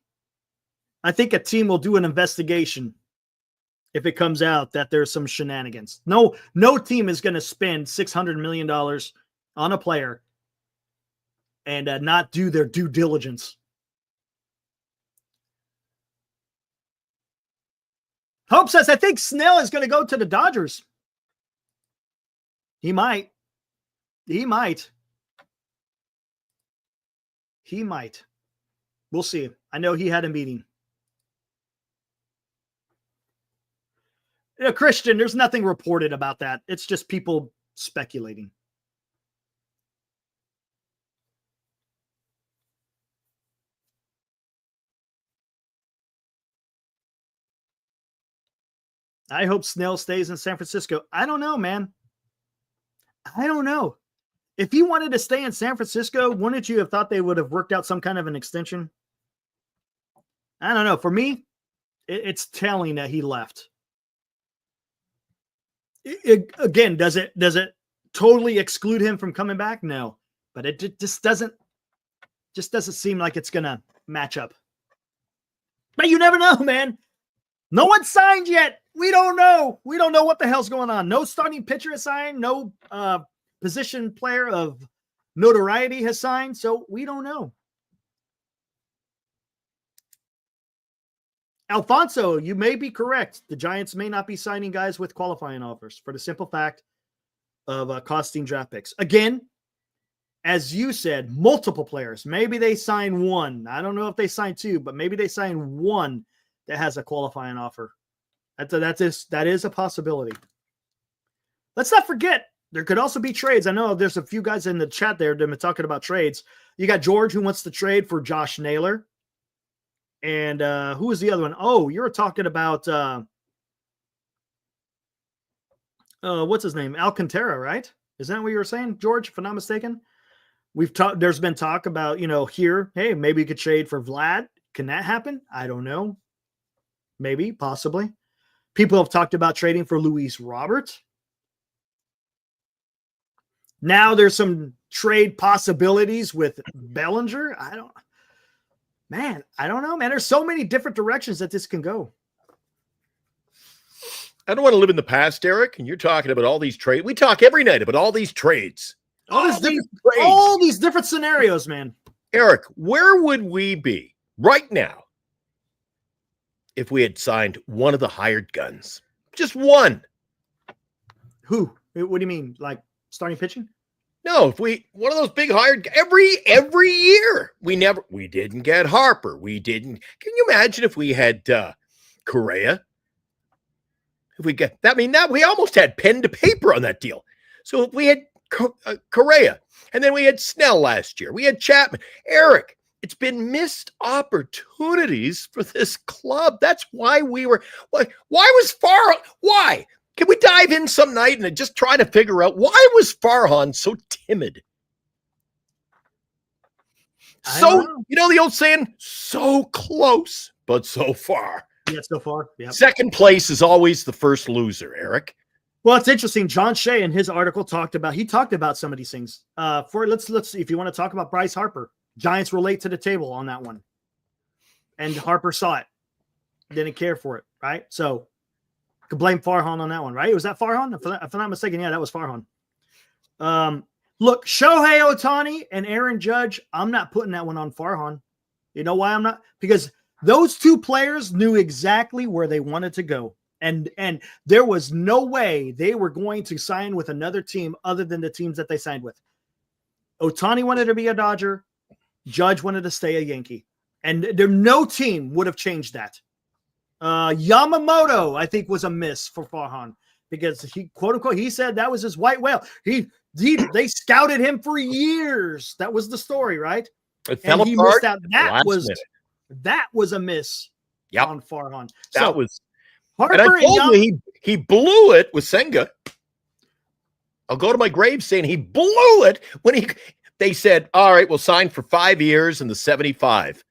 I think a team will do an investigation if it comes out that there's some shenanigans. No team is going to spend $600 million on a player and not do their due diligence. Hope says, I think Snell is going to go to the Dodgers. He might. We'll see. I know he had a meeting. Christian, there's nothing reported about that. It's just people speculating. I hope Snell stays in San Francisco. I don't know, man. I don't know. If he wanted to stay in San Francisco, wouldn't you have thought they would have worked out some kind of an extension? I don't know. For me, it's telling that he left. Again, does it totally exclude him from coming back? No, but it just doesn't seem like it's gonna match up. But you never know, man. No one signed yet. We don't know. We don't know what the hell's going on. No starting pitcher has signed. No position player of notoriety has signed. So we don't know. Alfonso, you may be correct. The Giants may not be signing guys with qualifying offers for the simple fact of costing draft picks. Again, as you said, multiple players. Maybe they sign one. I don't know if they sign two, but maybe they sign one that has a qualifying offer. That is a possibility. Let's not forget, there could also be trades. I know there's a few guys in the chat there that have been talking about trades. You got George who wants to trade for Josh Naylor. And who was the other one? Oh, you were talking about what's his name? Alcantara, right? Is that what you were saying, George, if I'm not mistaken? There's been talk about, here, hey, maybe you could trade for Vlad. Can that happen? I don't know. Maybe, possibly. People have talked about trading for Luis Robert. Now there's some trade possibilities with Bellinger. I don't know, man. There's so many different directions that this can go. I don't want to live in the past, Eric, and you're talking about all these trades. We talk every night about all these trades. All these different scenarios, man. Eric, where would we be right now if we had signed one of the hired guns? Just one. Who? What do you mean? Like starting pitching? No, if one of those big hired every year, we didn't get Harper. Can you imagine if we had Correa? If we get that, we almost had pen to paper on that deal. So if we had Correa, and then we had Snell last year, we had Chapman, Eric. It's been missed opportunities for this club. That's why we were. Why was Why? Can we dive in some night and just try to figure out why was Farhan so timid? The old saying, so close, but so far. Yeah, so far. Yeah. Second place is always the first loser, Eric. Well, it's interesting. John Shea in his article talked about some of these things. Let's see if you want to talk about Bryce Harper. Giants were late to the table on that one. And Harper saw it. Didn't care for it, right? So could blame Farhan on that one, right? Was that Farhan? If I'm not mistaken, yeah, that was Farhan. Look, Shohei Ohtani and Aaron Judge, I'm not putting that one on Farhan. You know why I'm not? Because those two players knew exactly where they wanted to go. And there was no way they were going to sign with another team other than the teams that they signed with. Ohtani wanted to be a Dodger. Judge wanted to stay a Yankee. And no team would have changed that. Yamamoto, I think, was a miss for Farhan because he, quote unquote, he said that was his white whale. They scouted him for years. That was the story, right? And he missed out. That was a miss on Farhan. That was Harper. And I told you he blew it with Senga. I'll go to my grave saying he blew it when they said, all right, we'll sign for 5 years and the 75.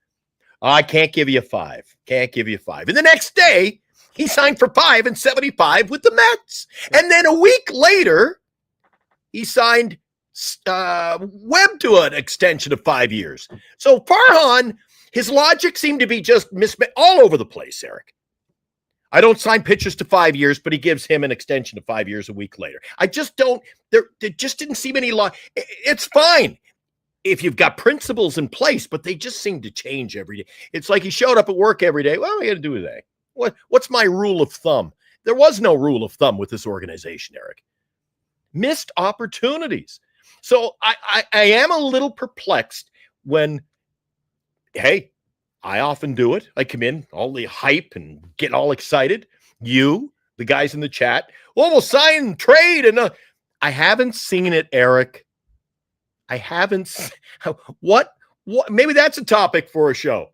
I can't give you 5. Can't give you 5. And the next day, he signed for 5 and 75 with the Mets. And then a week later, he signed Webb to an extension of 5 years. So Farhan, his logic seemed to be just all over the place, Eric. I don't sign pitchers to 5 years, but he gives him an extension of 5 years a week later. I just don't. There just didn't seem any law. It's fine if you've got principles in place, but they just seem to change every day. It's like he showed up at work every day. What are we going to do today? What's my rule of thumb? There was no rule of thumb with this organization, Eric. Missed opportunities. So I am a little perplexed when, hey, I often do it. I come in, all the hype and get all excited. You, the guys in the chat, well, we'll sign and trade. And I haven't seen it, Eric. I haven't. What? Maybe that's a topic for a show.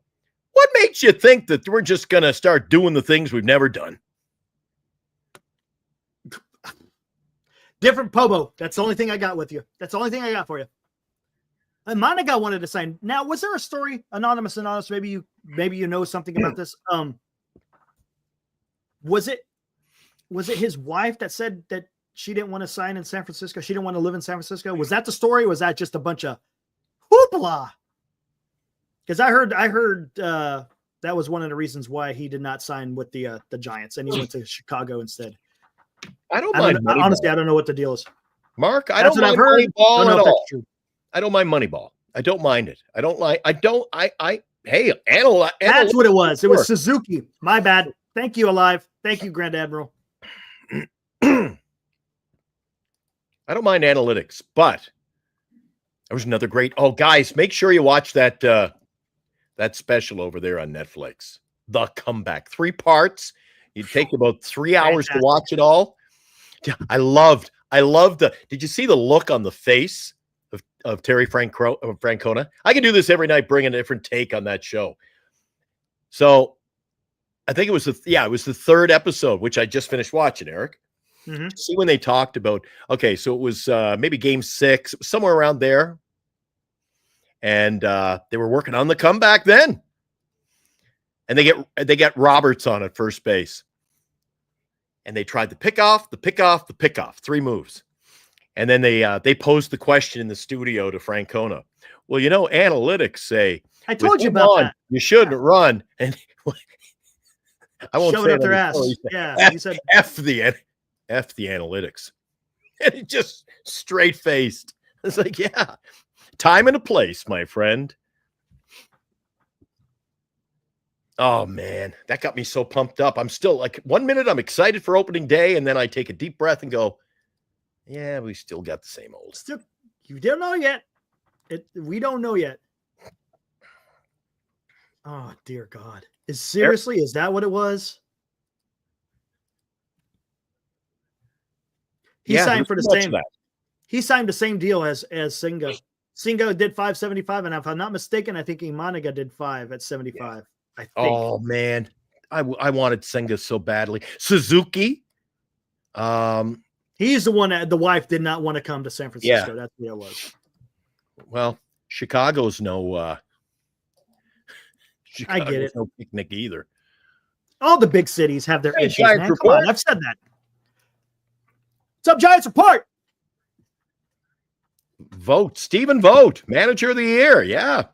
What makes you think that we're just going to start doing the things we've never done? Different Pobo. That's the only thing I got with you. That's the only thing I got for you. And Monica wanted to sign. Now, was there a story, Anonymous? Maybe you know something about this. Was it his wife that said that she didn't want to sign in San Francisco? She didn't want to live in San Francisco. Was that the story? Or was that just a bunch of hoopla? Because I heard that was one of the reasons why he did not sign with the Giants and he went to Chicago instead. I don't mind. Honestly, I don't know what the deal is. Mark, I don't mind Moneyball at all. I don't mind Moneyball. I don't mind it. Hey, that's what it was. It was Suzuki. My bad. Thank you, Alive. Thank you, Grand Admiral. I don't mind analytics, but there was another great. Oh, guys, make sure you watch that special over there on Netflix. The Comeback, 3 parts. It'd take about 3 hours to watch it all. I loved did you see the look on the face of Terry Francona? I can do this every night, bring a different take on that show. So I think it was the 3rd episode, which I just finished watching, Eric. Mm-hmm. See when they talked about, okay, so it was maybe game 6, somewhere around there. And they were working on the comeback then. And they get Roberts on at first base. And they tried the pickoff, 3 moves. And then they posed the question in the studio to Francona. Well, analytics say, I told you about that. You shouldn't run. And I won't shove it up their ass. Yeah, he said F the analytics. And he just straight faced. It's like, yeah, time and a place, my friend. Oh man, that got me so pumped up. I'm still like 1 minute I'm excited for opening day, and then I take a deep breath and go, yeah, we still got the same old. Still, you don't know yet. We don't know yet. Oh dear God. Is that what it was? He signed for the same. He signed the same deal as Singa. Singa did 575, and if I'm not mistaken, I think Imaniga did 5 at 75. I think. Oh man, I wanted Singa so badly. Suzuki. He's the one that the wife did not want to come to San Francisco. Yeah. That's what it was. Well, Chicago's no. I get it. No picnic either. All the big cities have their issues, man. Come on, I've said that. What's up, Giants Report? Stephen Vogt, Manager of the Year. Yeah.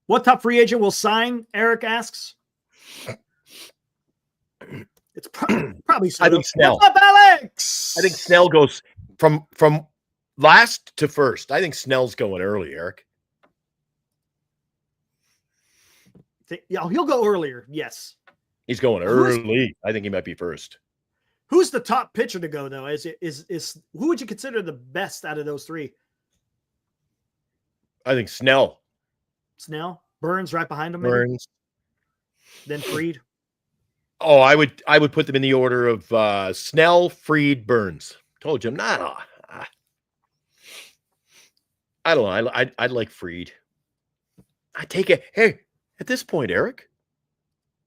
What top free agent will sign? Eric asks. It's probably Soto. I think Snell. What's up, Alex? I think Snell goes from last to first. I think Snell's going early, Eric. Yeah, he'll go earlier. Yes, he's going early. I think he might be first. Who's the top pitcher to go though? Is who would you consider the best out of those 3? I think Snell. Burns right behind him. Maybe? Burns. Then Fried. Oh, I would put them in the order of Snell, Fried, Burns. Told you I'm not. I don't know. I'd like Fried. I take it. Hey, at this point, Eric,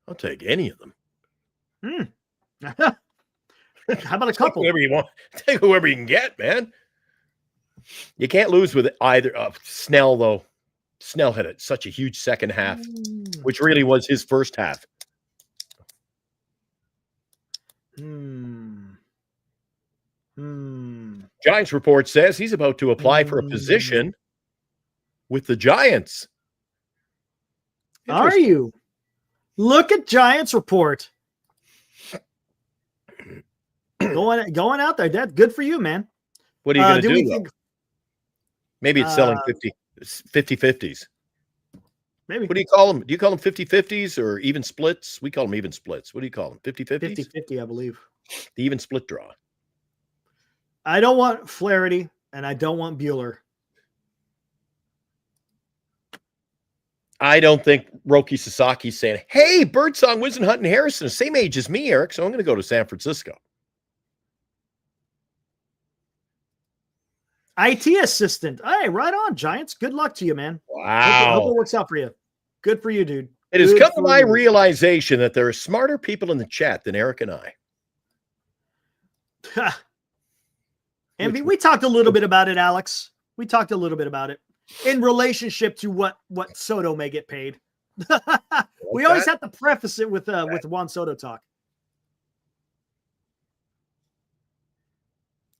I'll take any of them. How about a couple? Take whoever you want. Take whoever you can get, man. You can't lose with either. Snell, though. Snell had such a huge second half, which really was his first half. Giants report says he's about to apply for a position with the Giants. Are you? Look at Giants report. Going out there. That's good for you, man. What are you going to do? Maybe it's selling 50-50s. Maybe. What do you call them? Do you call them 50-50s or even splits? We call them even splits. What do you call them? 50-50s? 50-50, I believe. The even split draw. I don't want Flaherty, and I don't want Bueller. I don't think Roki Sasaki's saying, hey, Birdsong, Wisenhunt, and Harrison, the same age as me, Eric, so I'm going to go to San Francisco. IT assistant. Hey, right on, Giants. Good luck to you, man. Wow. Hope it works out for you. Good for you, dude. It has Good come to for my you. realization that there are smarter people in the chat than Eric and I. And we talked a little bit about it, Alex. We talked a little bit about it in relationship to what Soto may get paid. We always have to preface it with Juan Soto talk.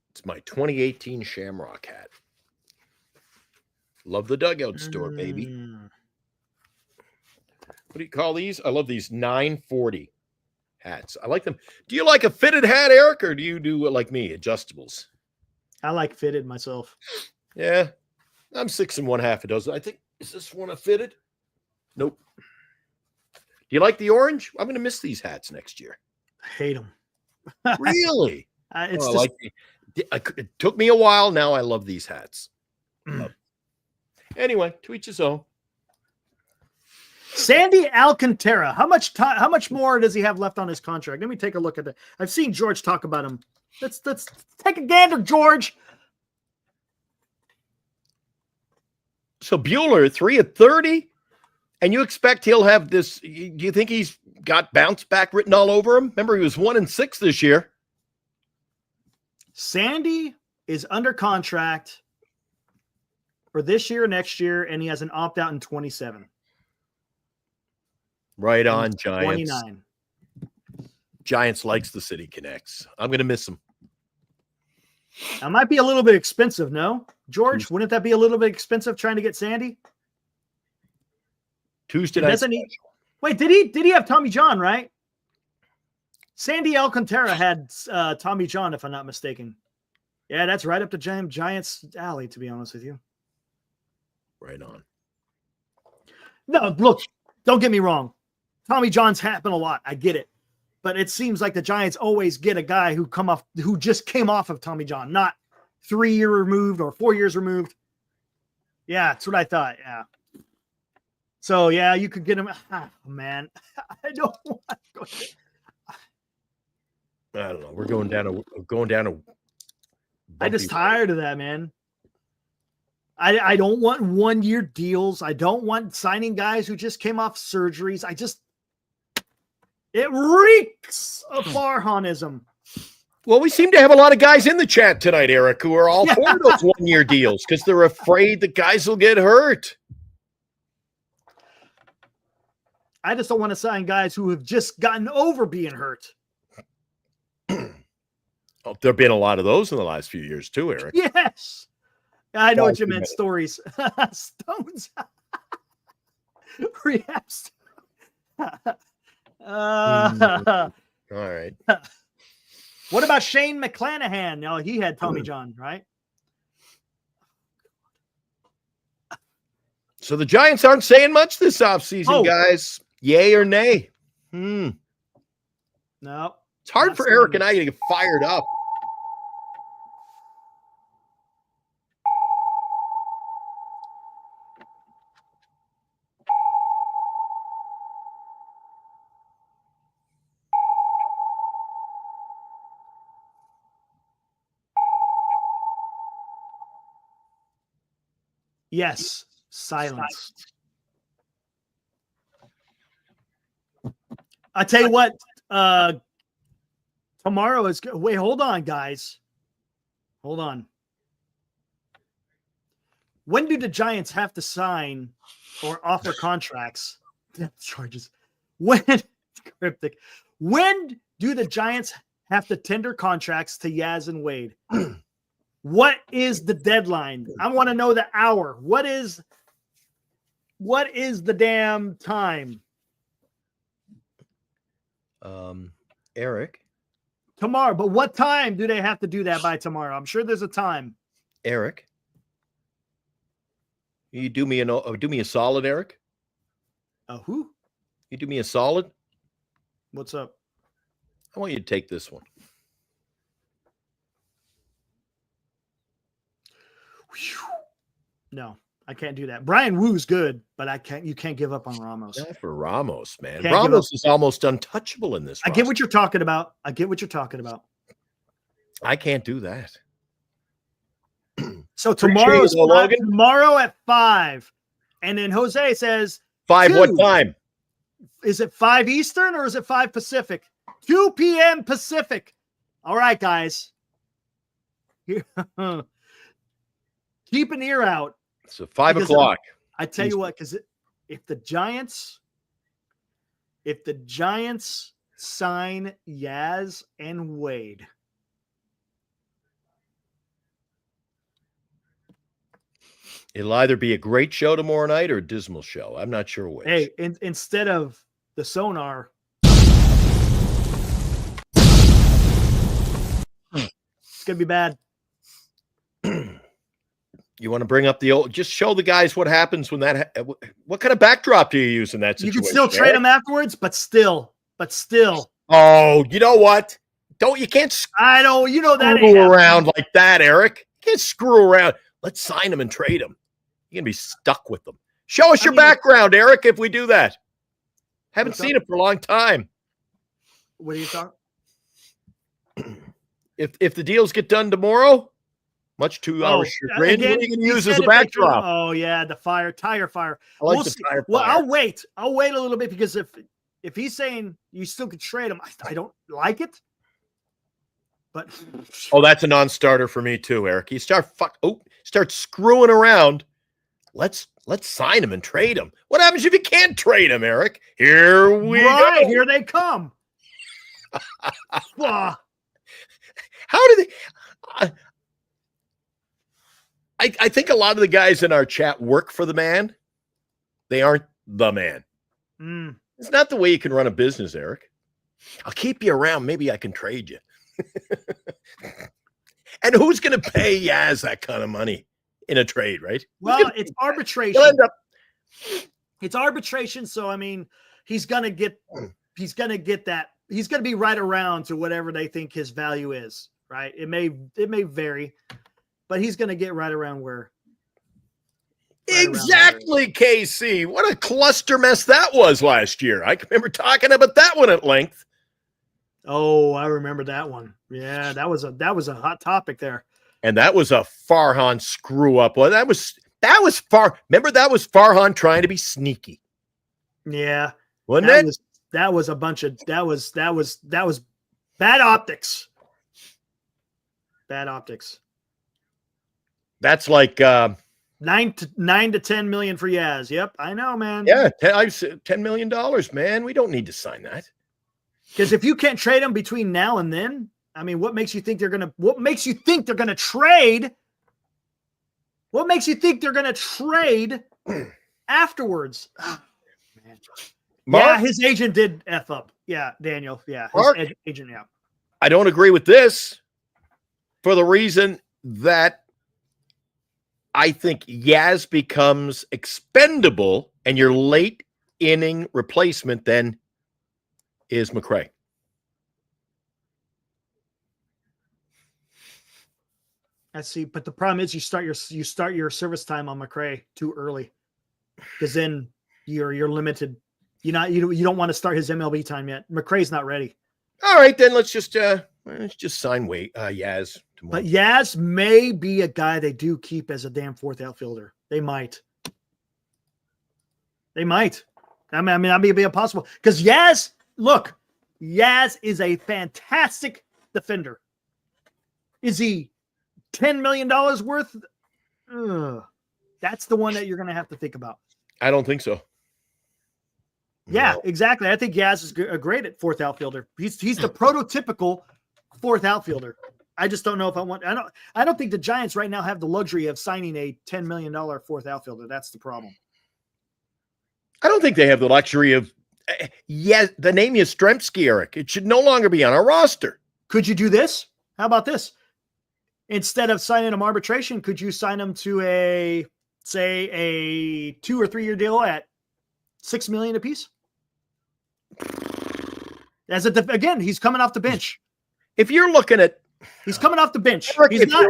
It's my 2018 Shamrock hat. Love the dugout store, baby. What do you call these? I love these 940 hats. I like them. Do you like a fitted hat, Eric, or do you do like me, adjustables? I like fitted myself. Yeah, I'm 6 1/2 a dozen. I think, is this one a fitted? Nope. Do you like the orange? I'm going to miss these hats next year. I hate them. Really? It's it took me a while. Now I love these hats. Anyway, to each his own. Sandy Alcantara. How much more does he have left on his contract? Let me take a look at that. I've seen George talk about him. Let's take a gander, George. So Bueller, 3 of 30, and you expect he'll have this? Do you think he's got bounce back written all over him? Remember, he was 1-6 this year. Sandy is under contract for this year, next year, and he has an opt out in 27. Right on, Giants. 29. Giants likes the city connects. I'm going to miss him. That might be a little bit expensive, no? George, wouldn't that be a little bit expensive trying to get Sandy? Tuesday night. Wait, did he have Tommy John, right? Sandy Alcantara had Tommy John, if I'm not mistaken. Yeah, that's right up to Giants alley, to be honest with you. Right on. No, look, don't get me wrong. Tommy John's happen a lot. I get it. But it seems like the Giants always get a guy who just came off of Tommy John, not 3 year removed or 4 years removed. Yeah, that's what I thought. Yeah. So yeah, you could get him. Oh, man, I don't want to go. I don't know. We're going down a. I'm just tired of that, man. I don't want 1 year deals. I don't want signing guys who just came off surgeries. It reeks of Farhanism. Well, we seem to have a lot of guys in the chat tonight, Eric, who are all for those 1 year deals because they're afraid the guys will get hurt. I just don't want to sign guys who have just gotten over being hurt. Oh, there have been a lot of those in the last few years too, Eric. Yes. I know what you meant. Stories. Stones. Rehabs. All right. What about Shane McClanahan? No, he had Tommy John, right? So the Giants aren't saying much this offseason, guys. Yay or nay? No. It's hard for Eric and I to get fired up. Yes. Silence. I tell you what, tomorrow is good. Wait, hold on, guys. Hold on. When do the Giants have to sign or offer contracts? Charges. When cryptic. When do the Giants have to tender contracts to Yaz and Wade? What is the deadline? I want to know the hour. What is the damn time? Eric. Tomorrow. But what time do they have to do that by tomorrow? I'm sure there's a time. Eric. You do me a solid, Eric? Who? You do me a solid? What's up? I want you to take this one. No. I can't do that. Brian Woo's good, but I can't. You can't give up on Ramos. Not for Ramos, man. Can't give Ramos is almost untouchable in this. I get what you're talking about. I get what you're talking about. I can't do that. So tomorrow at 5. And then Jose says 5 2. what time? Is it 5 Eastern or is it 5 Pacific? 2 p.m. Pacific. All right, guys. Keep an ear out. So 5 o'clock. I tell you what, because if the Giants sign Yaz and Wade, it'll either be a great show tomorrow night or a dismal show. I'm not sure which. hey, instead of the sonar, it's gonna be bad. You want to bring up the old? Just show the guys what happens when that. What kind of backdrop do you use in that situation? You can still trade them afterwards, but still. Oh, you know what? You can't. I know. You know that Screw around like that, Eric. You can't screw around. Let's sign them and trade them. You're gonna be stuck with them. Show us your background, Eric. If we do that, haven't seen it for a long time. What are you talking? If the deals get done tomorrow. Much 2 hours. What are you going to use as a backdrop? Oh yeah, the tire fire. I like the tire fire. Well, I'll wait a little bit because if he's saying you still could trade him, I don't like it. But that's a non-starter for me too, Eric. You start screwing around. Let's sign him and trade him. What happens if you can't trade him, Eric? Here we go. Here they come. How do they? I think a lot of the guys in our chat work for the man. They aren't the man. It's not the way you can run a business, Eric. I'll keep you around. Maybe I can trade you. And who's going to pay Yaz that kind of money in a trade, right? Well, it's arbitration. It's arbitration. So, I mean, he's going to get that. He's going to be right around to whatever they think his value is, right? It may vary. But he's going to get right around where. Exactly, KC. What a cluster mess that was last year. I can remember talking about that one at length. Oh, I remember that one. Yeah, that was a hot topic there. And that was a Farhan screw up. Well, that was Remember, that was Farhan trying to be sneaky. Yeah, wasn't it? That was a bunch of that was bad optics. Bad optics. That's like 9 to 10 million for Yaz. Yep, I know, man. Yeah, I said $10 million, man. We don't need to sign that. Because if you can't trade them between now and then, I mean, what makes you think they're gonna trade? What makes you think they're gonna trade afterwards? Oh, man. Mark, yeah, his agent did F up. Yeah, Daniel. Yeah, his agent. Yeah. I don't agree with this for the reason that I think Yaz becomes expendable and your late inning replacement then is McRae. I see, but the problem is you start your service time on McRae too early, because then you're limited. You don't want to start his MLB time yet. McRae's not ready. All right, then let's just sign Yaz tomorrow. But Yaz may be a guy they do keep as a damn fourth outfielder. They might. I mean, that may be impossible because Yaz is a fantastic defender. Is he $10 million worth? That's the one that you're going to have to think about. I don't think so. Yeah, no. Exactly. I think Yaz is great at fourth outfielder. He's the prototypical fourth outfielder. I just don't know if I don't think the Giants right now have the luxury of signing a $10 million fourth outfielder. That's the problem. I don't think they have the luxury of the name Yastrzemski, Eric. It should no longer be on our roster. Could you do this? How about this? Instead of signing him arbitration, could you sign him to a 2 or 3 year deal at $6 million apiece? Again, he's coming off the bench. If you're looking at, He's coming off the bench. Eric, He's if not.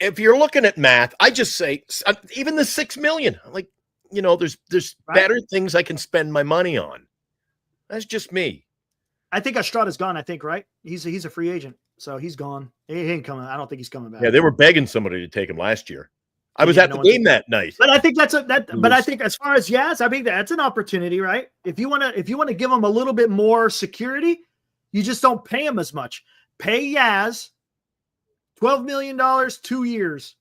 if you're looking at math, I just say even the $6 million. Like, there's Right. better things I can spend my money on. That's just me. I think Estrada's gone. I think, right? He's a free agent, so he's gone. He ain't coming. I don't think he's coming back. Yeah, they were begging somebody to take him last year. I was Yeah, at the game that night. But I think but I think as far as Yaz, I think that's an opportunity, right? If you want to give him a little bit more security, you just don't pay him as much. Pay Yaz $12 million, 2 years.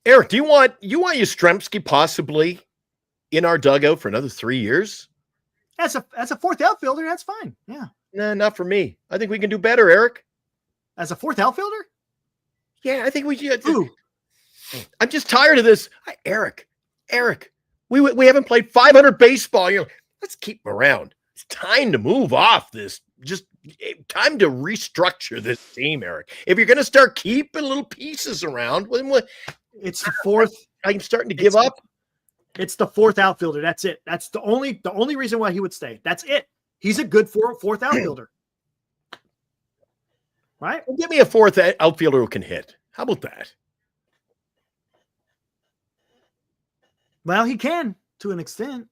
Eric, do you want Yastrzemski possibly in our dugout for another 3 years? As a fourth outfielder, that's fine. Yeah. Nah, not for me. I think we can do better, Eric. As a fourth outfielder? Yeah, I think we should. Ooh. I'm just tired of this. Eric, we haven't played 500 baseball. Let's keep him around. It's time to move off this. Just time to restructure this team, Eric. If you're going to start keeping little pieces around, It's the fourth. I'm starting to give up. It's the fourth outfielder. That's it. That's the only reason why he would stay. That's it. He's a good fourth outfielder. Right? Well, give me a fourth outfielder who can hit. How about that? Well, he can to an extent.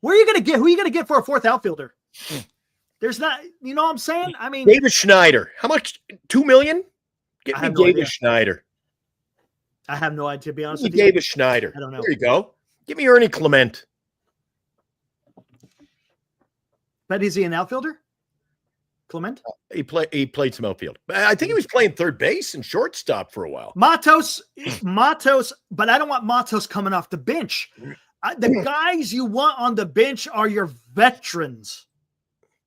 Who are you going to get for a fourth outfielder? There's not, you know what I'm saying? I mean, David Schneider. How much? $2 million? Get me David Schneider. I have no idea, to be honest Give with me you. David Schneider. I don't know. There you go. Give me Ernie Clement. But is he an outfielder? Clement? He played some outfield. I think he was playing third base and shortstop for a while. Matos, but I don't want Matos coming off the bench. The guys you want on the bench are your veterans.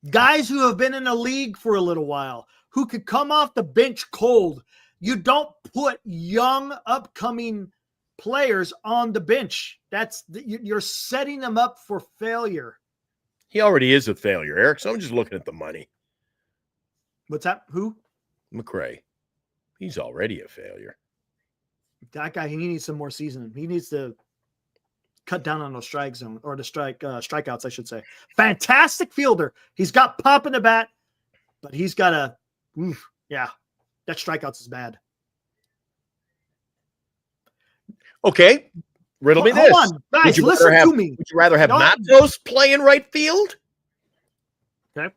Guys who have been in the league for a little while, who could come off the bench cold. You don't put young, upcoming players on the bench. You're setting them up for failure. He already is a failure, Eric, so I'm just looking at the money. What's that? Who? McRae. He's already a failure. That guy, he needs some more seasoning. He needs to cut down on the strike zone, or the strikeouts, I should say. Fantastic fielder. He's got pop in the bat, but he's got that strikeouts is bad. Okay. Riddle me Hold this. on, guys, listen to me. Would you rather have Matos play in right field? Okay.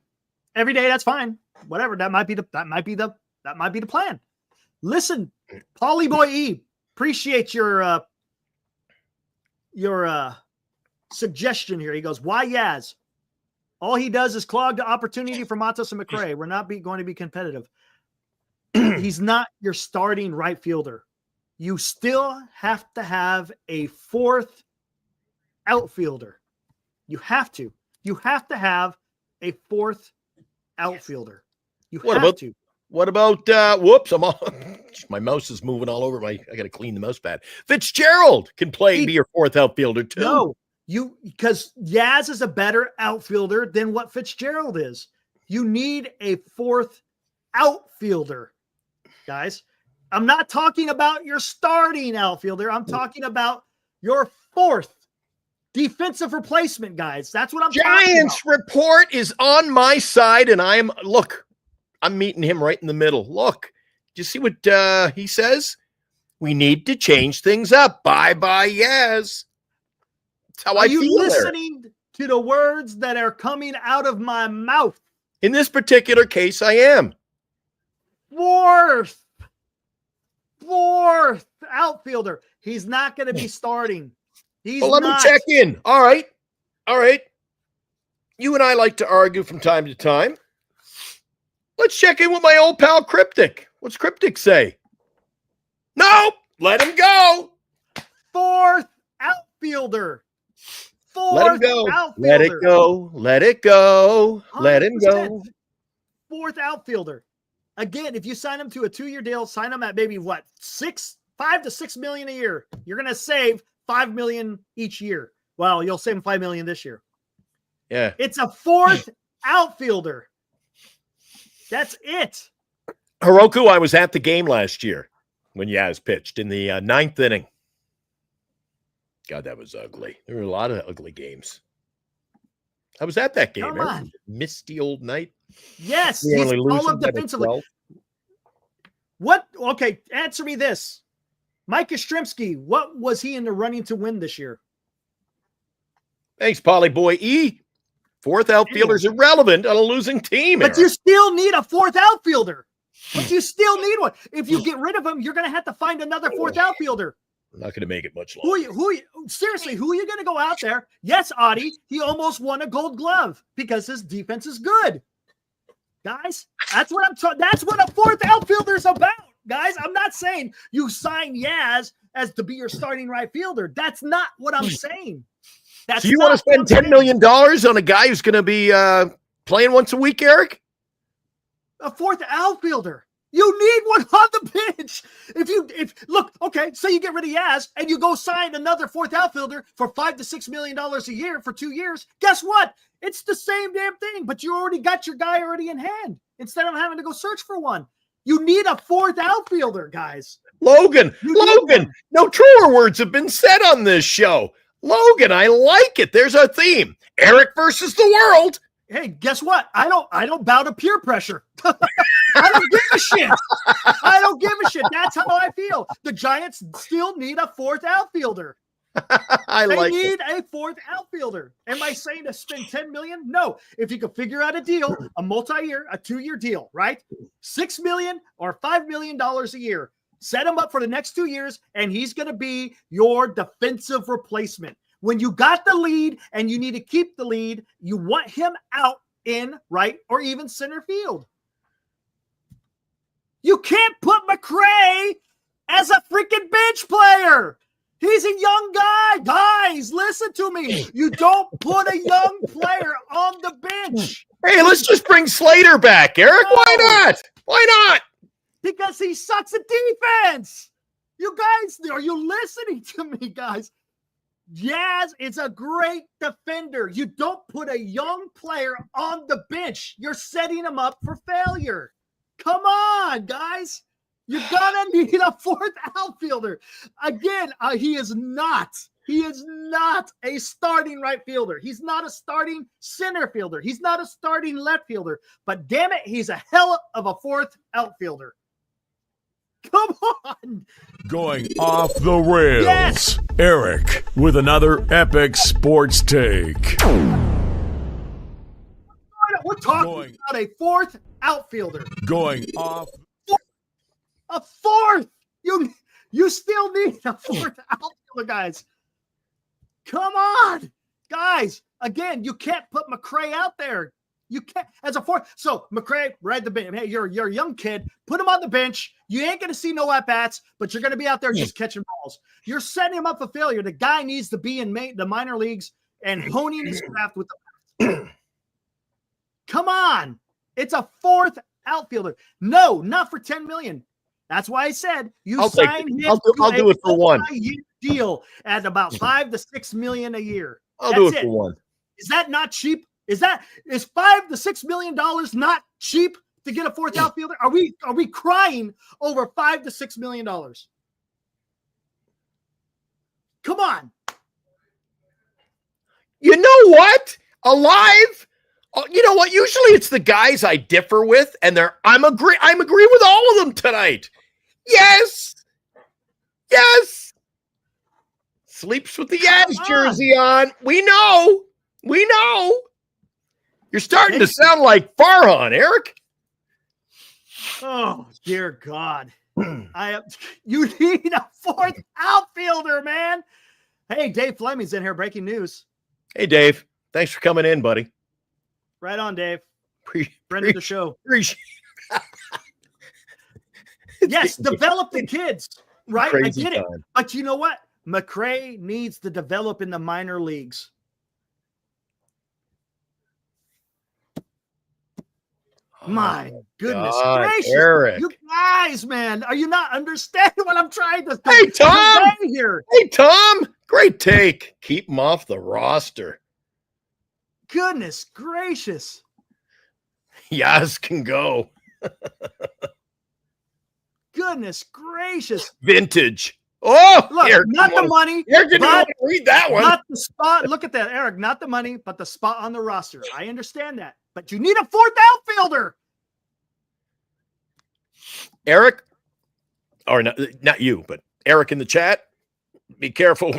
Every day, that's fine. Whatever. That might be the plan. Listen, Paulie Boy E, appreciate your suggestion here. He goes, why Yaz? All he does is clog the opportunity for Matos and McRae. We're not going to be competitive. He's not your starting right fielder. You still have to have a fourth outfielder. You have to. You have to have a fourth outfielder. What about whoops, my mouse is moving all over I got to clean the mouse pad. Fitzgerald can be your fourth outfielder too. No, because Yaz is a better outfielder than what Fitzgerald is. You need a fourth outfielder, guys. I'm not talking about your starting outfielder. I'm talking about your fourth defensive replacement, guys. That's what I'm talking about. Giants report is on my side, and I'm meeting him right in the middle. Look, do you see what he says? We need to change things up. Bye-bye, Yaz. That's how I feel. Are you listening to the words that are coming out of my mouth? In this particular case, I am. Fourth outfielder. He's not going to be starting. Let me check in. All right. You and I like to argue from time to time. Let's check in with my old pal Cryptic. What's Cryptic say? Nope. Let him go. Fourth outfielder. Let him go. Let it go. Let it go. Let him go. Fourth outfielder. Again, if you sign him to a 2-year deal, sign him at maybe what, $5 to $6 million a year. You're going to save $5 million each year. Well, you'll save him $5 million this year. Yeah. It's a fourth outfielder. That's it. Hiroku, I was at the game last year when Yaz pitched in the 9th inning. God, that was ugly. There were a lot of ugly games. I was at that game. Come on. Misty old night. Yes, You're he's only all losing of by defensively. 12. What? Okay, answer me this. Mike Yastrzemski, what was he in the running to win this year? Thanks, Polly Boy E. Fourth outfielder's irrelevant on a losing team. But Eric. you still need a fourth outfielder. But you still need one. If you get rid of him, you're going to have to find another fourth outfielder. I'm not going to make it much longer. Seriously, who are you going to go out there? Yes, Audie, he almost won a Gold Glove because his defense is good. Guys, that's what I'm talking. That's what a fourth outfielder is about. Guys, I'm not saying you sign Yaz as to be your starting right fielder. That's not what I'm saying. So you want to spend $10 million on a guy who's going to be playing once a week, Eric? A fourth outfielder. You need one on the bench. Say you get rid of Yaz and you go sign another fourth outfielder for $5 to $6 million a year for 2 years. Guess what? It's the same damn thing, but you already got your guy already in hand instead of having to go search for one. You need a fourth outfielder, guys. Logan, no truer words have been said on this show. Logan, I like it. There's a theme. Eric versus the world. Hey, guess what? I don't bow to peer pressure. I don't give a shit. I don't give a shit. That's how I feel. The Giants still need a fourth outfielder. They need a fourth outfielder. Am I saying to spend $10 million? No. If you could figure out a deal, a multi-year, a 2-year deal, right? $6 million or $5 million a year. Set him up for the next 2 years, and he's going to be your defensive replacement. When you got the lead and you need to keep the lead, you want him out in right or even center field. You can't put McRae as a freaking bench player. He's a young guy. Guys, listen to me. You don't put a young player on the bench. Hey, let's just bring Slater back, Eric. No. Why not? Why not? Because he sucks at defense. You guys, are you listening to me, guys? Yaz is a great defender. You don't put a young player on the bench. You're setting him up for failure. Come on, guys. You're going to need a fourth outfielder. Again, he is not a starting right fielder. He's not a starting center fielder. He's not a starting left fielder. But damn it, he's a hell of a fourth outfielder. Come on. Going off the rails. Yes. Eric with another epic sports take. We're talking about a fourth outfielder. Going off. A fourth. You still need a fourth outfielder, guys. Come on. Guys, again, you can't put McRae out there. You can't as a fourth. So McRae, ride the bench. Hey, you're a young kid. Put him on the bench. You ain't going to see no at-bats, but you're going to be out there just catching balls. You're setting him up for failure. The guy needs to be in the minor leagues and honing his craft with the bats. Come on. It's a fourth outfielder. No, not for $10 million. That's why I said I'll sign him. I'll do it for one deal at about $5 to $6 million a year. I'll do it for one. Is that not cheap? Is $5 to $6 million not cheap to get a fourth outfielder? Are we crying over $5 to $6 million? Come on. You know what? Alive. You know what? Usually it's the guys I differ with, and I'm agree with all of them tonight. Yes. Sleeps with the Yaz jersey on. We know. You're starting to sound like Farhan, Eric. Oh, dear God. You need a fourth outfielder, man. Hey, Dave Fleming's in here. Breaking news. Hey, Dave. Thanks for coming in, buddy. Right on, Dave. Friend of the show. Yes, develop the kids, right? I get it. But you know what? McRae needs to develop in the minor leagues. My goodness gracious. Eric. You guys, man, are you not understanding what I'm trying to Hey, Tom. here? Hey, Tom. Great take. Keep him off the roster. Goodness gracious. Yaz can go. Goodness gracious. Vintage. Oh, look, Eric, not the money. Eric didn't want to read that one. Not the spot. Look at that, Eric. Not the money, but the spot on the roster. I understand that. But you need a fourth outfielder. Eric, or not you, but Eric in the chat, be careful.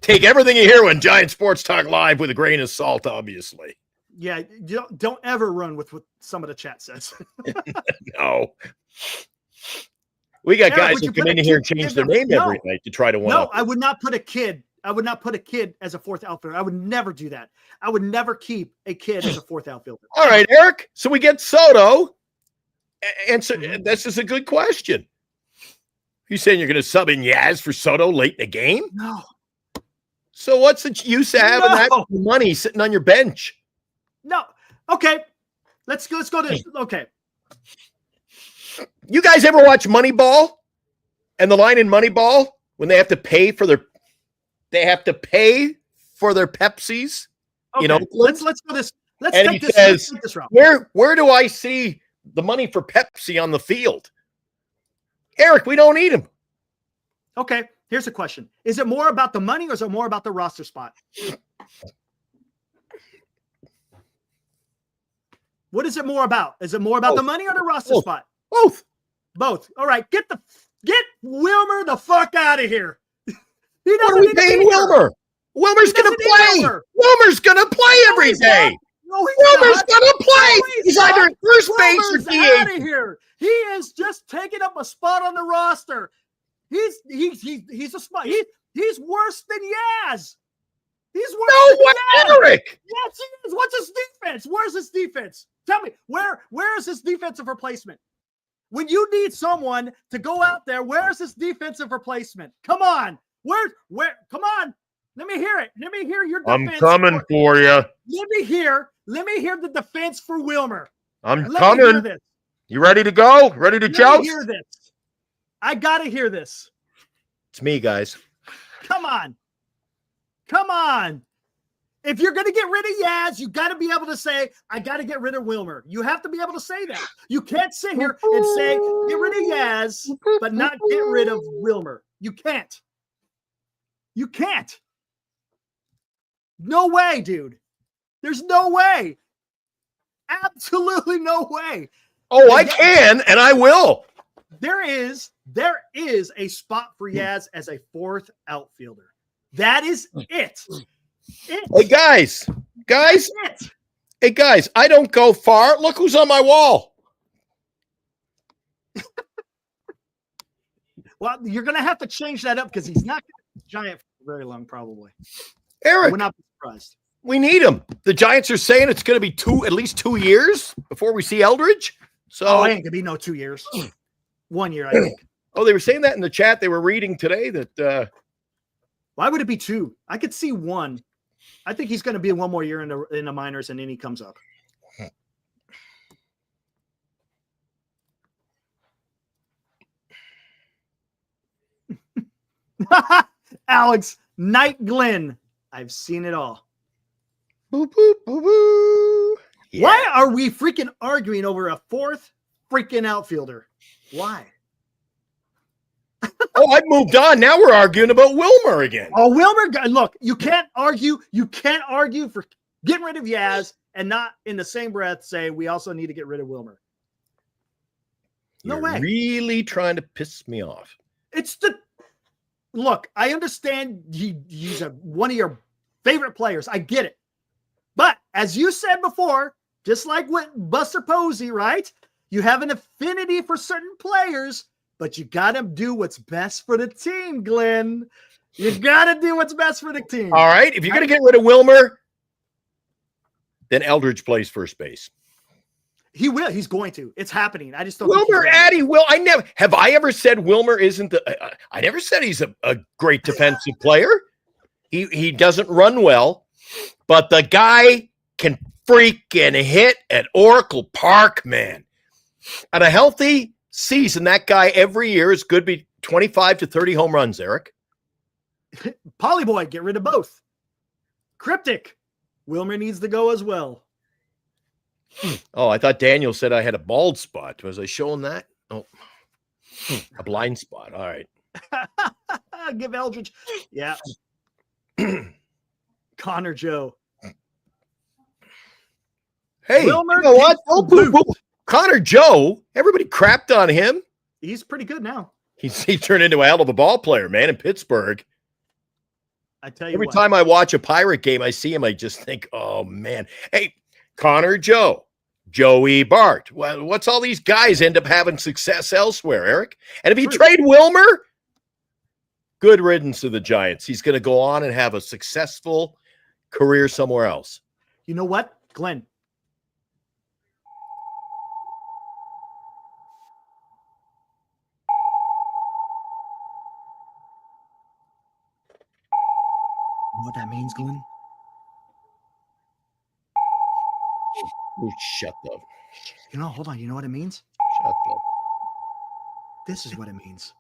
Take everything you hear on Giant Sports Talk Live with a grain of salt, obviously. Yeah, don't ever run with what some of the chat says. No. We got Eric, guys who come in here and change their name every night to try to win. No, I would not put a kid. I would not put a kid as a fourth outfielder. I would never do that. I would never keep a kid as a fourth outfielder. All right, Eric. So we get Soto. Answer. This is a good question. You saying you're going to sub in Yaz for Soto late in the game? No. So what's the use of having that money sitting on your bench? No. Okay. Let's go to okay. You guys ever watch Moneyball? And the line in Moneyball when they have to pay for their Pepsis. Okay. You know, let's go this. Let's and take he this, says, let's take this route. Where do I see the money for Pepsi on the field? Eric, we don't need him. Okay, here's a question. Is it more about the money or is it more about the roster spot? What is it more about? Is it more about the money or the roster spot? Both. Both. All right, get Wilmer the fuck out of here. He What are we paying Wilmer? Wilmer's going to play. Wilmer's going to play every day. No, Wilmer's going to play. He's either at first base or DH. Out of here. He is just taking up a spot on the roster. He's a spot. He's worse than Yaz. He's worse than Yaz. Eric. Yes, he is. What's his defense? Where's his defense? Tell me, where is his defensive replacement? When you need someone to go out there, where's his defensive replacement? Come on. Where? Come on. Let me hear it. Let me hear your defense. I'm coming for you. Let me hear the defense for Wilmer. I'm coming. You ready to go? Ready to joust? Hear this. I gotta hear this. It's me, guys. Come on. Come on. If you're gonna get rid of Yaz, you gotta be able to say, I gotta get rid of Wilmer. You have to be able to say that. You can't sit here and say, get rid of Yaz, but not get rid of Wilmer. You can't. You can't. No way, dude. There's no way. Absolutely no way. Oh, I can, and I will. There is a spot for Yaz as a fourth outfielder. That is it. Hey, guys. Hey, guys, I don't go far. Look who's on my wall. Well, you're going to have to change that up because he's not going to be Giant for very long, probably. Eric. I would not be surprised. We need him. The Giants are saying it's going to be at least 2 years before we see Eldridge. So it ain't going to be no 2 years. 1 year, I think. Oh, they were saying that in the chat. They were reading today that. Why would it be 2? I could see 1. I think he's going to be 1 more year in the minors, and then he comes up. Alex, Night Glenn. I've seen it all. Boo, boo, boo, boo. Yeah. Why are we freaking arguing over a fourth freaking outfielder? Why? Oh, I've moved on. Now we're arguing about Wilmer again. Oh, Wilmer. Look, you can't argue. You can't argue for getting rid of Yaz and not in the same breath say we also need to get rid of Wilmer. No way. Really trying to piss me off. Look, I understand he's one of your favorite players. I get it. But as you said before, just like with Buster Posey, right? You have an affinity for certain players, but you got to do what's best for the team, Glenn. You got to do what's best for the team. All right. If you're going to get rid of Wilmer, then Eldridge plays first base. He will. He's going to. It's happening. I just don't. Wilmer Addy will. Have I ever said Wilmer isn't I never said he's a great defensive player. He doesn't run well, but the guy can freaking hit at Oracle Park, man. At a healthy season, that guy every year is good to be 25 to 30 home runs, Eric. Polyboy, get rid of both. Cryptic, Wilmer needs to go as well. Oh, I thought Daniel said I had a bald spot. Was I showing that? Oh, a blind spot. All right. Give Eldridge. Yeah. Connor Joe. Hey, Wilmer you know what? takes Don't the boot. poo-poo. Connor Joe, everybody crapped on him. He's pretty good now. He turned into a hell of a ball player, man, in Pittsburgh. I tell you Every what. time I watch a Pirate game, I see him, I just think, oh, man. Hey, Connor Joe, Joey Bart. Well, what's all these guys end up having success elsewhere, Eric? And if you trade Wilmer, good riddance to the Giants. He's going to go on and have a successful career somewhere else. You know what, Glenn? You know what that means, Glenn? Ooh, shut up. You know, hold on. You know what it means? Shut up. This is what it means.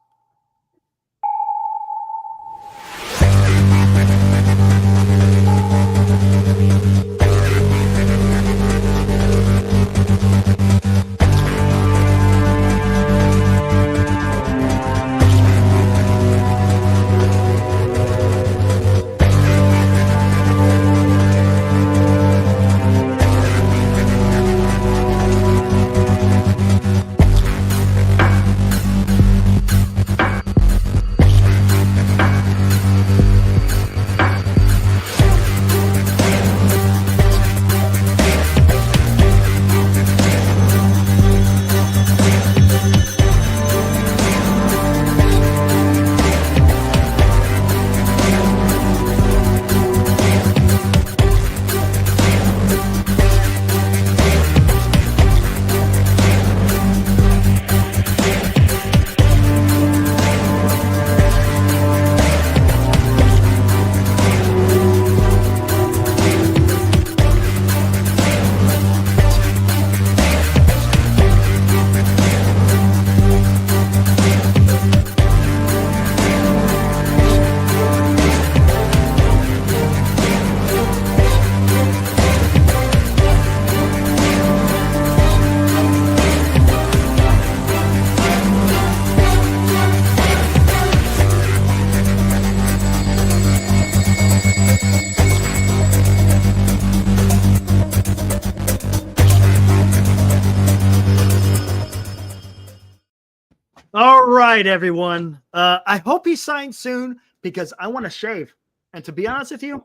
All right, everyone. I hope he signs soon because I want to shave. And to be honest with you,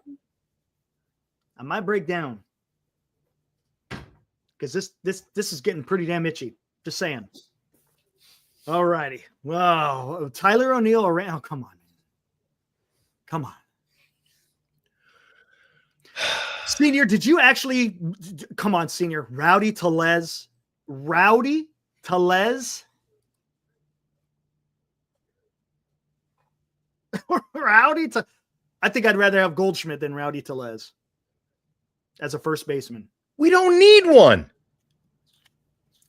I might break down because this is getting pretty damn itchy. Just saying. All righty. Wow. Tyler O'Neill around. Oh, come on. Come on. Senior, did you actually come on, Senior? Rowdy Tellez. Rowdy Tellez. Rowdy to I think I'd rather have Goldschmidt than Rowdy Tellez as a first baseman. We don't need one.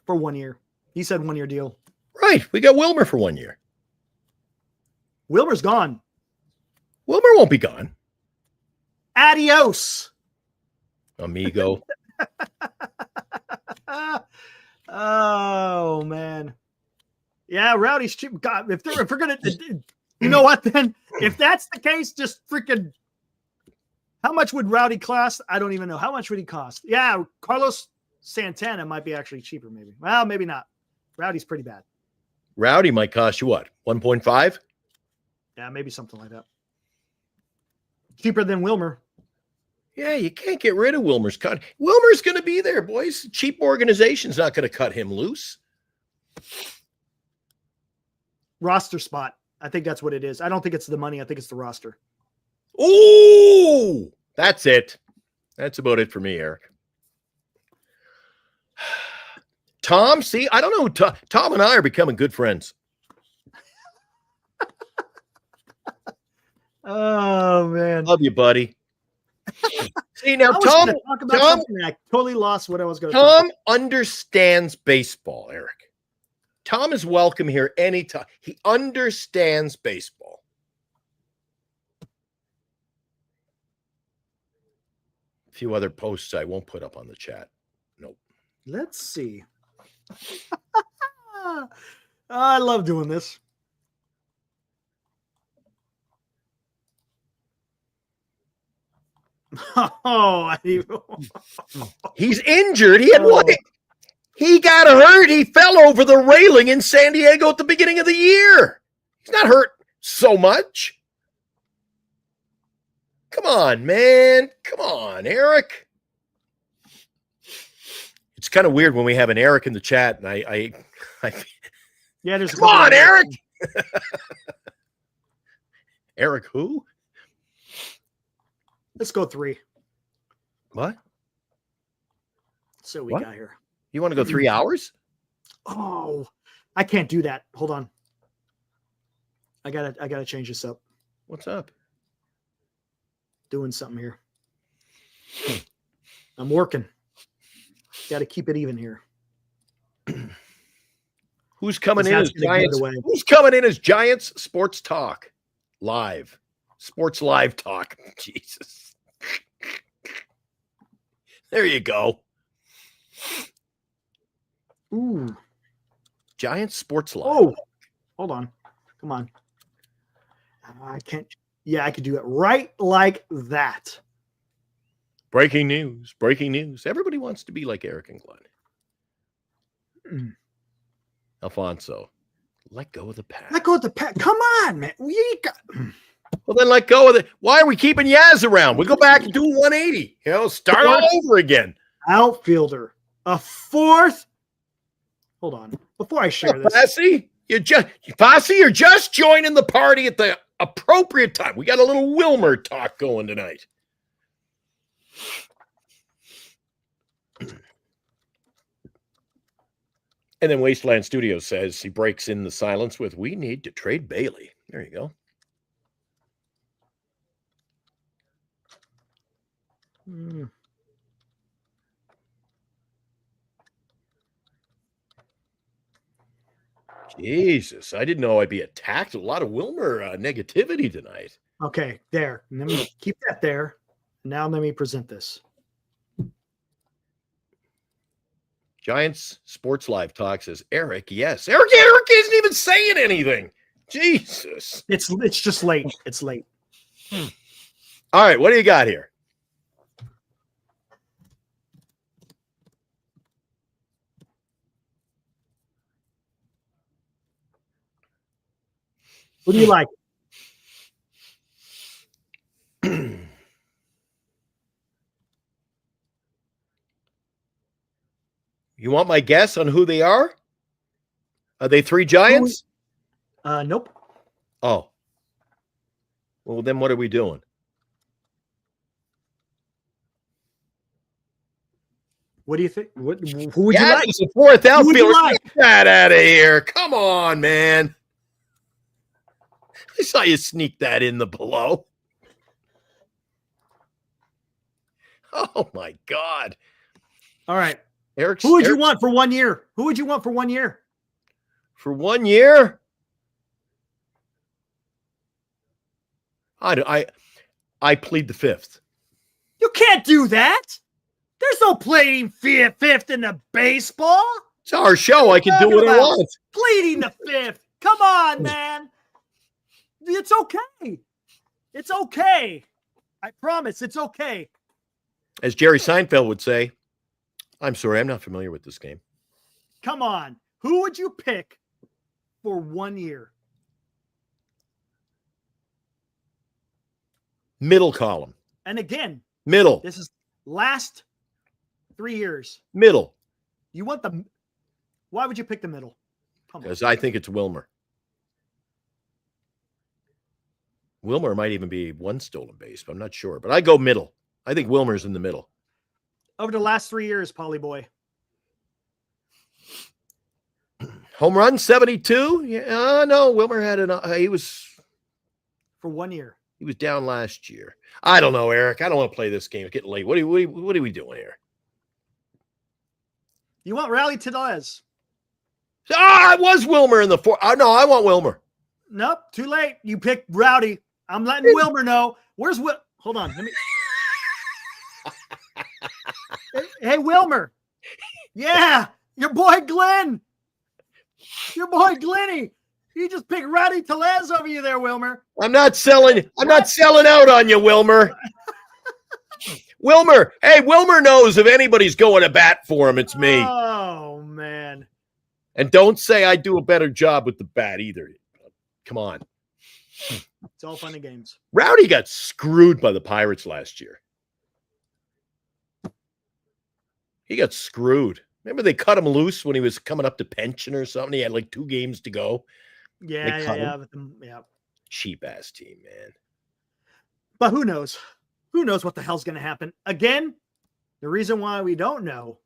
For 1 year. He said 1 year deal. Right. We got Wilmer for 1 year. Wilmer's gone. Wilmer won't be gone. Adios. Amigo. Oh man. Yeah, Rowdy's cheap. God, if we're gonna you know what then? If that's the case, just freaking how much would Rowdy cost? I don't even know. How much would he cost? Yeah, Carlos Santana might be actually cheaper, maybe. Well, maybe not. Rowdy's pretty bad. Rowdy might cost you what? 1.5? Yeah, maybe something like that. Cheaper than Wilmer. Yeah, you can't get rid of Wilmer's cut. Wilmer's going to be there, boys. Cheap organization's not going to cut him loose. Roster spot. I think that's what it is. I don't think it's the money. I think it's the roster. Ooh, that's it. That's about it for me, Eric. Tom, see, I don't know. Tom and I are becoming good friends. Oh, man. Love you, buddy. See, now, Tom, I totally lost what I was going to Tom understands baseball, Eric. Tom is welcome here anytime. He understands baseball. A few other posts I won't put up on the chat. Nope. Let's see. I love doing this. Oh, He's injured. He had what? He got hurt. He fell over the railing in San Diego at the beginning of the year. He's not hurt so much. Come on, man. Come on, Eric. It's kind of weird when we have an Eric in the chat, and I yeah, there's come on, Eric. Eric, who? Let's go 3. What? So we got here. You want to go 3 hours? Oh, I can't do that. Hold on. I gotta change this up. What's up? Doing something here. I'm working. Got to keep it even here. Who's coming in as Giants? Who's coming in as Giants Sports Talk Live? Sports Live Talk. Jesus. There you go. Ooh. Giants Sports Live. Oh, hold on. Come on. I can't. Yeah, I could do it right like that. Breaking news. Breaking news. Everybody wants to be like Eric and Glenn. Alfonso, let go of the past. Let go of the past. Come on, man. Well, then let go of it. Why are we keeping Yaz around? We go back and do 180. Start all over again. Outfielder. A 4th. Hold on. Before I share this. Posse, you're just joining the party at the appropriate time. We got a little Wilmer talk going tonight. And then Wasteland Studios says he breaks in the silence with, "We need to trade Bailey." There you go. Jesus, I didn't know I'd be attacked. A lot of Wilmer negativity tonight. Okay, there. Let me keep that there. Now let me present this. Giants Sports Live Talk says, Eric, yes. Eric isn't even saying anything. Jesus. It's just late. It's late. All right, what do you got here? What do you like? You want my guess on who they are? Are they 3 Giants? Nope. Oh. Well, then what are we doing? What do you think? Who would you like? It's the 4th outfielder. Like? Get that out of here. Come on, man. I saw you sneak that in the below. Oh, my God. All right. Who would you want for 1 year? Who would you want for 1 year? For 1 year? I plead the 5th. You can't do that. There's no pleading 5th in the baseball. It's our show. I can do what I want. Pleading the 5th. Come on, man. It's okay. It's okay. I promise it's okay. As Jerry Seinfeld would say, I'm sorry, I'm not familiar with this game. Come on. Who would you pick for 1 year? Middle column. And again, middle. This is last 3 years. Middle. You want the... Why would you pick the middle? Because I think it's Wilmer. Wilmer might even be 1 stolen base, but I'm not sure. But I go middle. I think Wilmer's in the middle. Over the last 3 years, Polly Boy. Home run, 72? Yeah, no, Wilmer had he was... For 1 year. He was down last year. I don't know, Eric. I don't want to play this game. It's getting late. What are we doing here? You want Rowdy Tellez? It was Wilmer in the 4th. No, I want Wilmer. Nope, too late. You picked Rowdy. I'm letting Wilmer know. Where's Will? Hold on. Let me. Hey, Wilmer. Yeah, your boy Glenn. Your boy Glenny. You just picked Rowdy Tellez over you there, Wilmer. I'm not selling out on you, Wilmer. Wilmer. Hey, Wilmer knows if anybody's going to bat for him, it's me. Oh, man. And don't say I do a better job with the bat either. Come on. It's all fun and games. Rowdy got screwed by the Pirates last year. He got screwed. Remember they cut him loose when he was coming up to pension or something? He had like 2 games to go. Yeah. Cheap ass team, man. But who knows? Who knows what the hell's going to happen? Again, the reason why we don't know.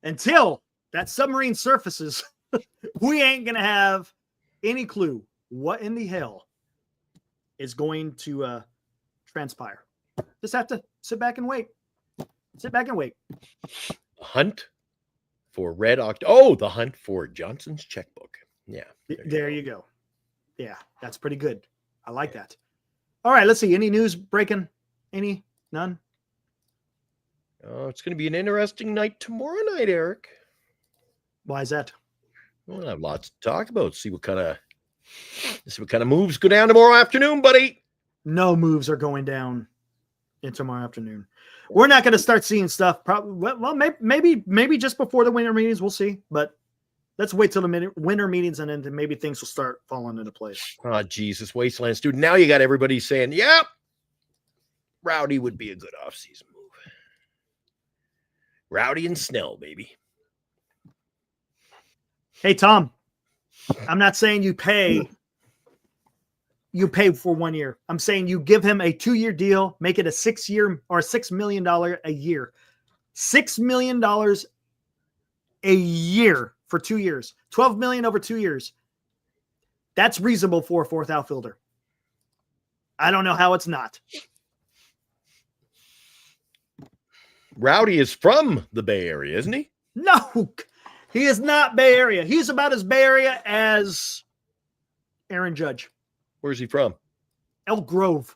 Until that submarine surfaces, we ain't going to have any clue what in the hell is going to transpire. Just have to sit back and wait. Sit back and wait. Hunt for Red October. Oh, the hunt for Johnson's checkbook. Yeah. There you go. Yeah, that's pretty good. I like that. All right, let's see. Any news breaking? Any? None? Oh, it's going to be an interesting night tomorrow night, Eric. Why is that? We'll have lots to talk about. See what kind of moves go down tomorrow afternoon, buddy. No moves are going down in tomorrow afternoon. We're not going to start seeing stuff. Probably. Well, maybe just before the winter meetings. We'll see. But let's wait till the winter meetings, and then maybe things will start falling into place. Oh, Jesus, Wasteland student. Now you got everybody saying, "Yep, Rowdy would be a good offseason move." Rowdy and Snell, baby. Hey, Tom, I'm not saying you pay for 1 year. I'm saying you give him a 2-year deal, make it a 6-year or $6 million a year. $6 million a year for 2 years. $12 million over 2 years. That's reasonable for a 4th outfielder. I don't know how it's not. Rowdy is from the Bay Area, isn't he? No, he is not Bay Area. He's about as Bay Area as Aaron Judge. Where's he from? Elk Grove.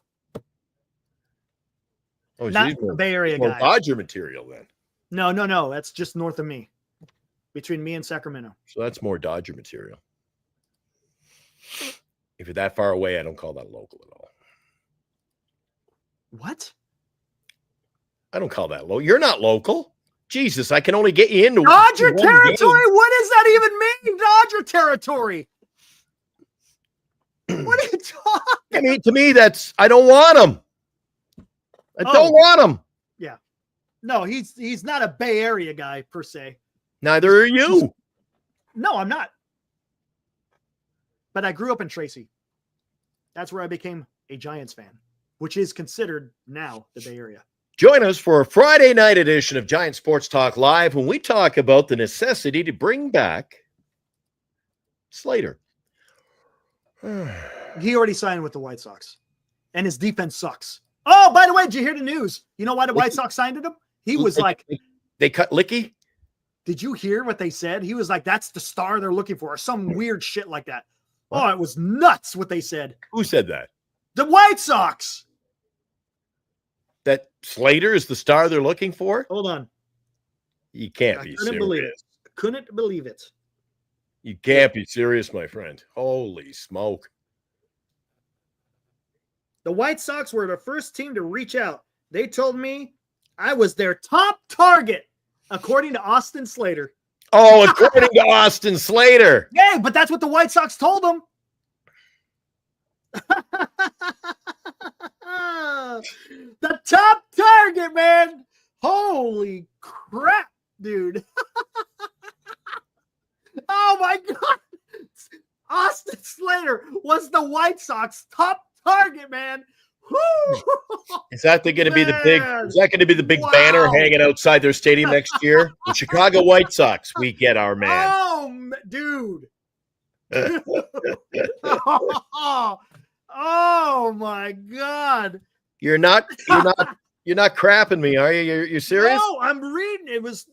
Oh, Not he's the Bay Area more guy. Dodger material then. No. That's just north of me. Between me and Sacramento. So that's more Dodger material. If you're that far away, I don't call that local at all. What? I don't call that local. You're not local. Jesus, I can only get you into Dodger one territory? game. What does that even mean? Dodger territory. What are you talking? I mean, to me, I don't want him. I don't want him. Yeah. No, he's not a Bay Area guy per se. Neither are you. No, I'm not. But I grew up in Tracy. That's where I became a Giants fan, which is considered now the Bay Area. Join us for a Friday night edition of Giant Sports Talk Live when we talk about the necessity to bring back Slater. He already signed with the White Sox, and his defense sucks. Oh, by the way, did you hear the news? You know why the White Sox signed him? He was like, they cut Licky. did you hear what they said? He was like, that's the star they're looking for, or some weird shit like that. Oh, it was nuts what they said. Who said that? The White Sox. That Slater is the star they're looking for? Hold on. You can't I be couldn't believe it. serious. Couldn't believe it. You can't be serious, my friend. Holy smoke. The White Sox were the first team to reach out. They told me I was their top target, according to Austin Slater. Oh, according to Austin Slater. Yeah, but that's what the White Sox told him. The top target, man. Holy crap, dude. Oh, my God. Austin Slater was the White Sox top target, man. Woo! Is that going to be the big? Man. Is that going to be the big banner hanging outside their stadium next year? The Chicago White Sox. We get our man. Oh, dude. Oh my God. You're not crapping me, are you? You're serious? No, I'm reading. It was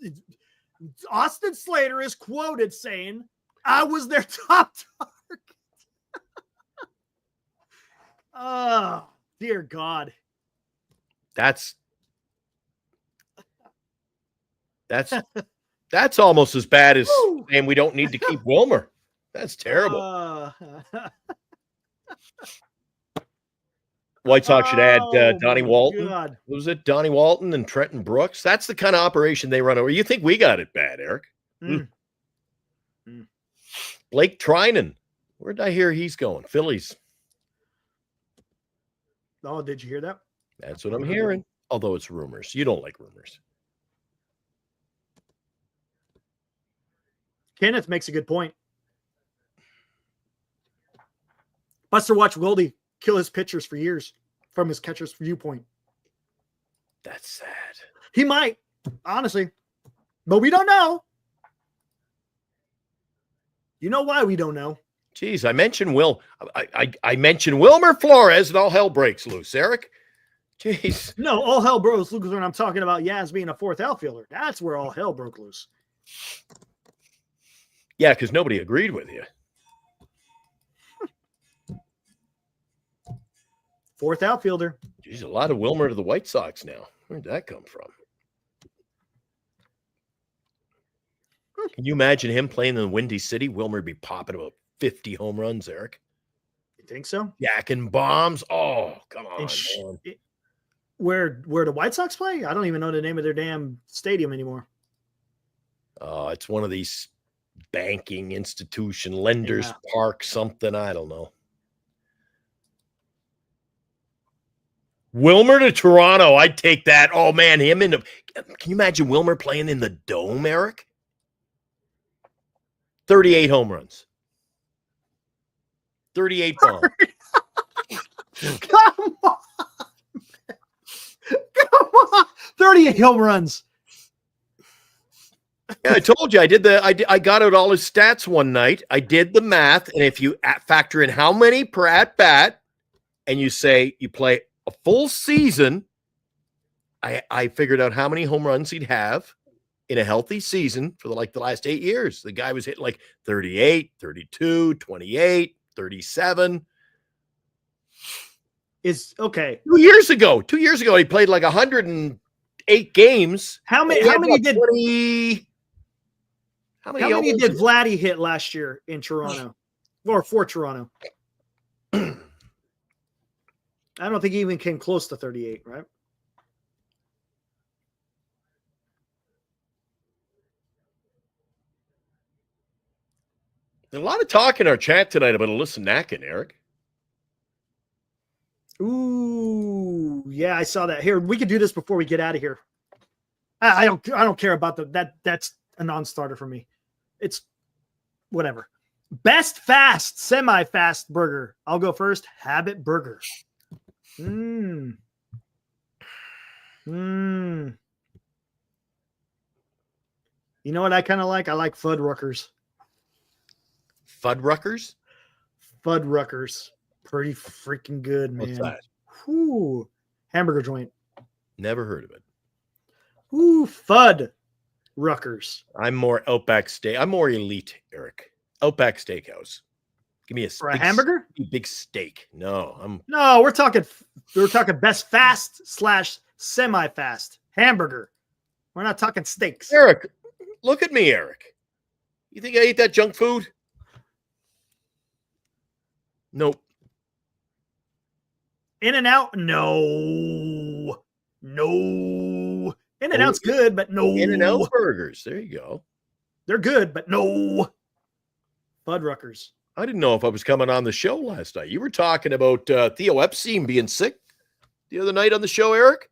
Austin Slater is quoted saying, I was their top target. Oh, dear God. That's That's almost as bad as saying we don't need to keep Wilmer. That's terrible. White Sox should add Donnie Walton. God. What was it? Donnie Walton and Trenton Brooks. That's the kind of operation they run over. You think we got it bad, Eric? Blake Trinan. Where did I hear he's going? Phillies. Oh, did you hear that? That's what I'm hearing. Although it's rumors. You don't like rumors. Kenneth makes a good point. Buster watched Goldie kill his pitchers for years from his catcher's viewpoint. That's sad. He might, honestly, but we don't know. You know why we don't know? Jeez, I mentioned I mentioned Wilmer Flores and all hell breaks loose, Eric. Jeez. No, all hell broke loose when I'm talking about Yaz being a fourth outfielder. That's where all hell broke loose. Yeah, because nobody agreed with you. Fourth outfielder. Jeez, a lot of Wilmer to the White Sox now. Where'd that come from? Can you imagine him playing in the Windy City? Wilmer would be popping about 50 home runs, Eric. You think so? Jacking bombs. Oh, come on. Man. Where the White Sox play? I don't even know the name of their damn stadium anymore. Oh, it's one of these banking institution, lenders park, something. I don't know. Wilmer to Toronto. I'd take that. Oh, man, him in the. Can you imagine Wilmer playing in the Dome, Eric? 38 home runs. 38 bombs. Come on. Come on. 38 home runs. Yeah, I told you I got out all his stats one night. I did the math, and if you factor in how many per at bat, and you say you play a full season, I figured out how many home runs he'd have in a healthy season for the last 8 years. The guy was hitting like 38, 32, 28, 37. Is okay. 2 years ago, he played like 108 games. How many did 20, how many did Vladdy hit last year in Toronto? Or for Toronto? I don't think he even came close to 38, right? There's a lot of talk in our chat tonight about Alyssa Nakin, Eric. Ooh, yeah, I saw that. Here, we could do this before we get out of here. I don't care about that's a non-starter for me. It's whatever. Best fast, semi-fast burger. I'll go first. Habit Burger. You know what I kind of like? I like Fuddruckers. Fuddruckers? Fuddruckers. Pretty freaking good, man. What's that? Ooh, hamburger joint. Never heard of it. Ooh, Fuddruckers. I'm more Outback Steak. I'm more elite, Eric. Outback Steakhouse. Give me For a hamburger? Big steak. No, we're talking best fast / semi-fast hamburger. We're not talking steaks. Eric, look at me, Eric. You think I eat that junk food? Nope. In-N-Out? No. In-N-Out's good, but no. In-N-Out burgers. There you go. They're good, but no. Fuddruckers. I didn't know if I was coming on the show last night. You were talking about Theo Epstein being sick the other night on the show, Eric.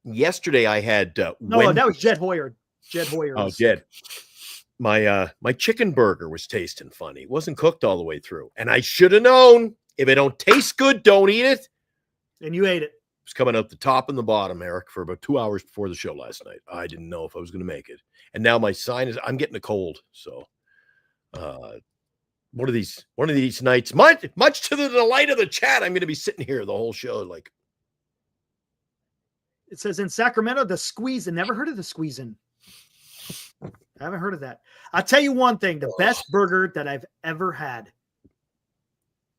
Yesterday I had that was Jed Hoyer. Jed Hoyer. Oh, Jed. My chicken burger was tasting funny. It wasn't cooked all the way through. And I should have known, if it don't taste good, don't eat it. And you ate it. It was coming out the top and the bottom, Eric, for about 2 hours before the show last night. I didn't know if I was going to make it. And now my sign is I'm getting a cold. So one of these nights, much to the delight of the chat, I'm going to be sitting here the whole show. Like, it says in Sacramento, the Squeezin'. Never heard of the Squeezin'. I haven't heard of that. I'll tell you one thing, the best burger that I've ever had.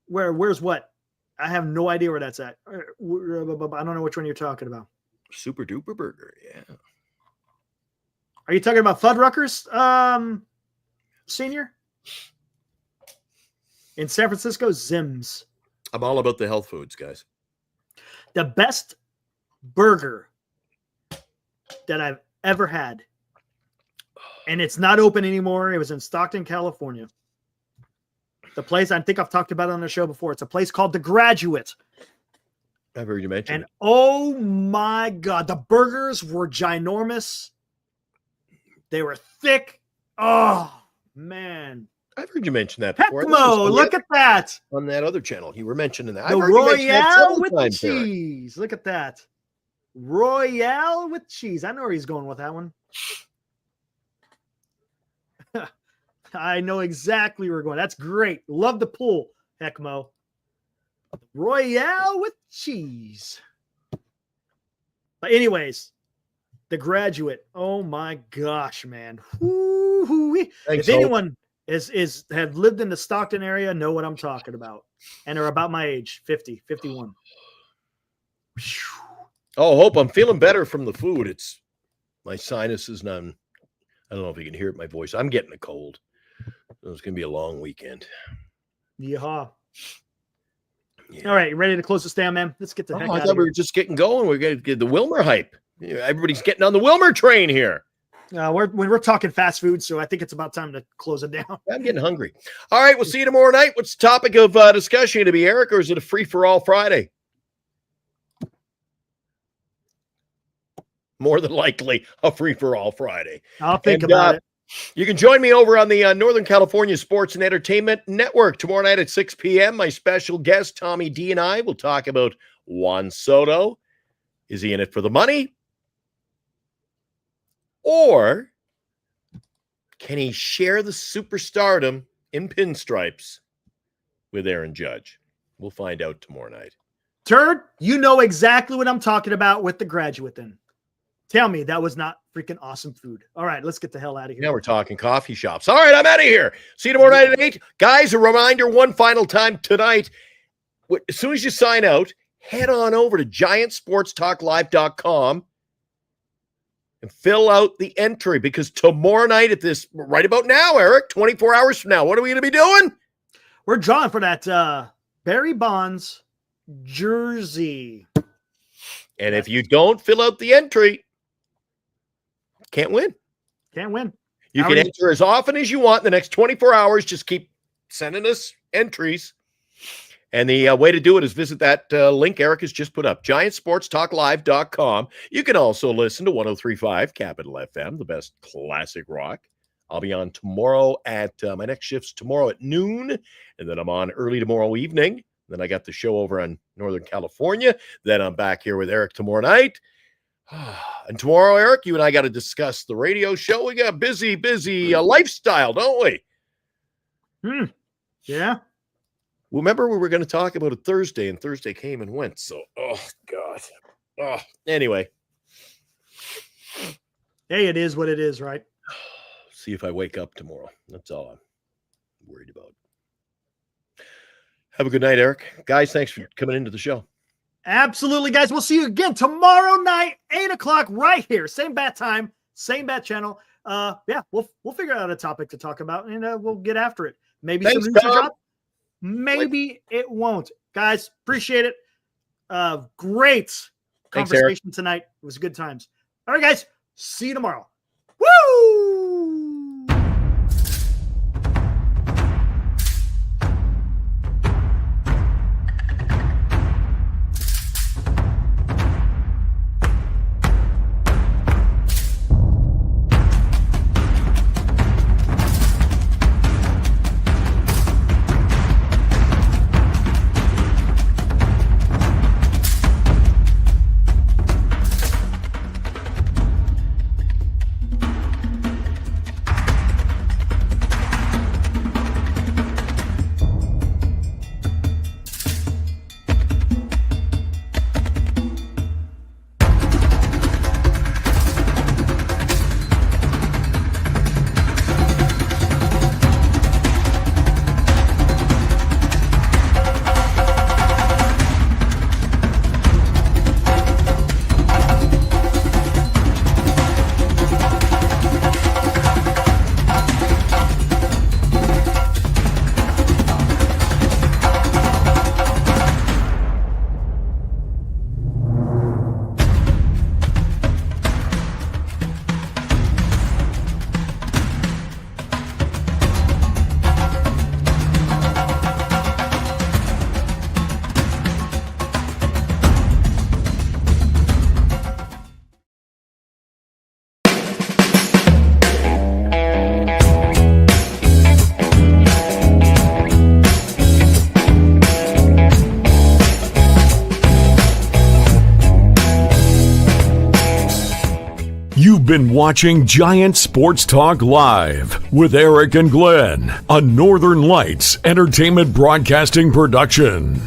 Where's what? I have no idea where that's at. I don't know which one you're talking about. Super duper burger, yeah. Are you talking about Fuddruckers, Senior? In San Francisco, Zim's. I'm all about the health foods, guys. The best burger that I've ever had. And it's not open anymore. It was in Stockton, California. The place, I think I've talked about it on the show before. It's a place called The Graduate. I've heard you mention And oh my God, the burgers were ginormous. They were thick. Oh, man. I've heard you mention that before. Heckmo, look at that. On that other channel, you were mentioning that. The I've heard you mention that Royale several with times, Eric. cheese. Look at that. Royale with cheese. I know where he's going with that one. I know exactly where we're going. That's great. Love the pool, Heckmo. Royale with cheese. But anyways, The Graduate. Oh my gosh, man. Woo-hoo-wee. Thanks, If anyone have lived in the Stockton area, know what I'm talking about. And are about my age, 50, 51. Oh, Hope, I'm feeling better from the food. It's my sinuses, and I don't know if you can hear it in my voice. I'm getting a cold. So it's going to be a long weekend. Yeehaw. Yeah. All right, you ready to close this down, man? Let's get the heck I out thought of we here. were just getting going. We're going to get the Wilmer hype. Everybody's getting on the Wilmer train here. We're talking fast food, so I think it's about time to close it down. I'm getting hungry. All right, we'll see you tomorrow night. What's the topic of discussion going to be, Eric, or is it a free-for-all Friday? More than likely, a free-for-all Friday. I'll think about it. You can join me over on the Northern California Sports and Entertainment Network tomorrow night at 6 p.m. My special guest, Tommy D, and I will talk about Juan Soto. Is he in it for the money? Or can he share the superstardom in pinstripes with Aaron Judge? We'll find out tomorrow night. Turd, you know exactly what I'm talking about with The Graduate then. Tell me that was not freaking awesome food. All right, let's get the hell out of here. Now we're talking coffee shops. All right, I'm out of here. See you tomorrow night at 8. Guys, a reminder one final time tonight. As soon as you sign out, head on over to giantsportstalklive.com and fill out the entry, because tomorrow night at this, right about now, Eric, 24 hours from now, what are we going to be doing? We're drawing for that Barry Bonds jersey. And if you don't fill out the entry, can't win. Can't win. You can enter as often as you want in the next 24 hours. Just keep sending us entries. And the way to do it is visit that link Eric has just put up, giantsportstalklive.com. You can also listen to 103.5 Capital FM, the best classic rock. I'll be on tomorrow at my next shift's tomorrow at noon, and then I'm on early tomorrow evening. Then I got the show over on Northern California. Then I'm back here with Eric tomorrow night. And tomorrow, Eric, you and I got to discuss the radio show. We got busy lifestyle, don't we? Yeah. Remember, we were going to talk about it Thursday, and Thursday came and went. So, oh, God. Oh, anyway. Hey, it is what it is, right? See if I wake up tomorrow. That's all I'm worried about. Have a good night, Eric. Guys, thanks for coming into the show. Absolutely, guys. We'll see you again tomorrow night, 8 o'clock, right here. Same bat time, same bat channel. Yeah, we'll figure out a topic to talk about, and we'll get after it. Maybe Thanks, some news will Tom. drop. Maybe it won't. Guys, appreciate it. Great conversation tonight. It was good times. All right, guys. See you tomorrow. Woo! You've been watching Giant Sports Talk Live with Eric and Glenn, a Northern Lights Entertainment Broadcasting production.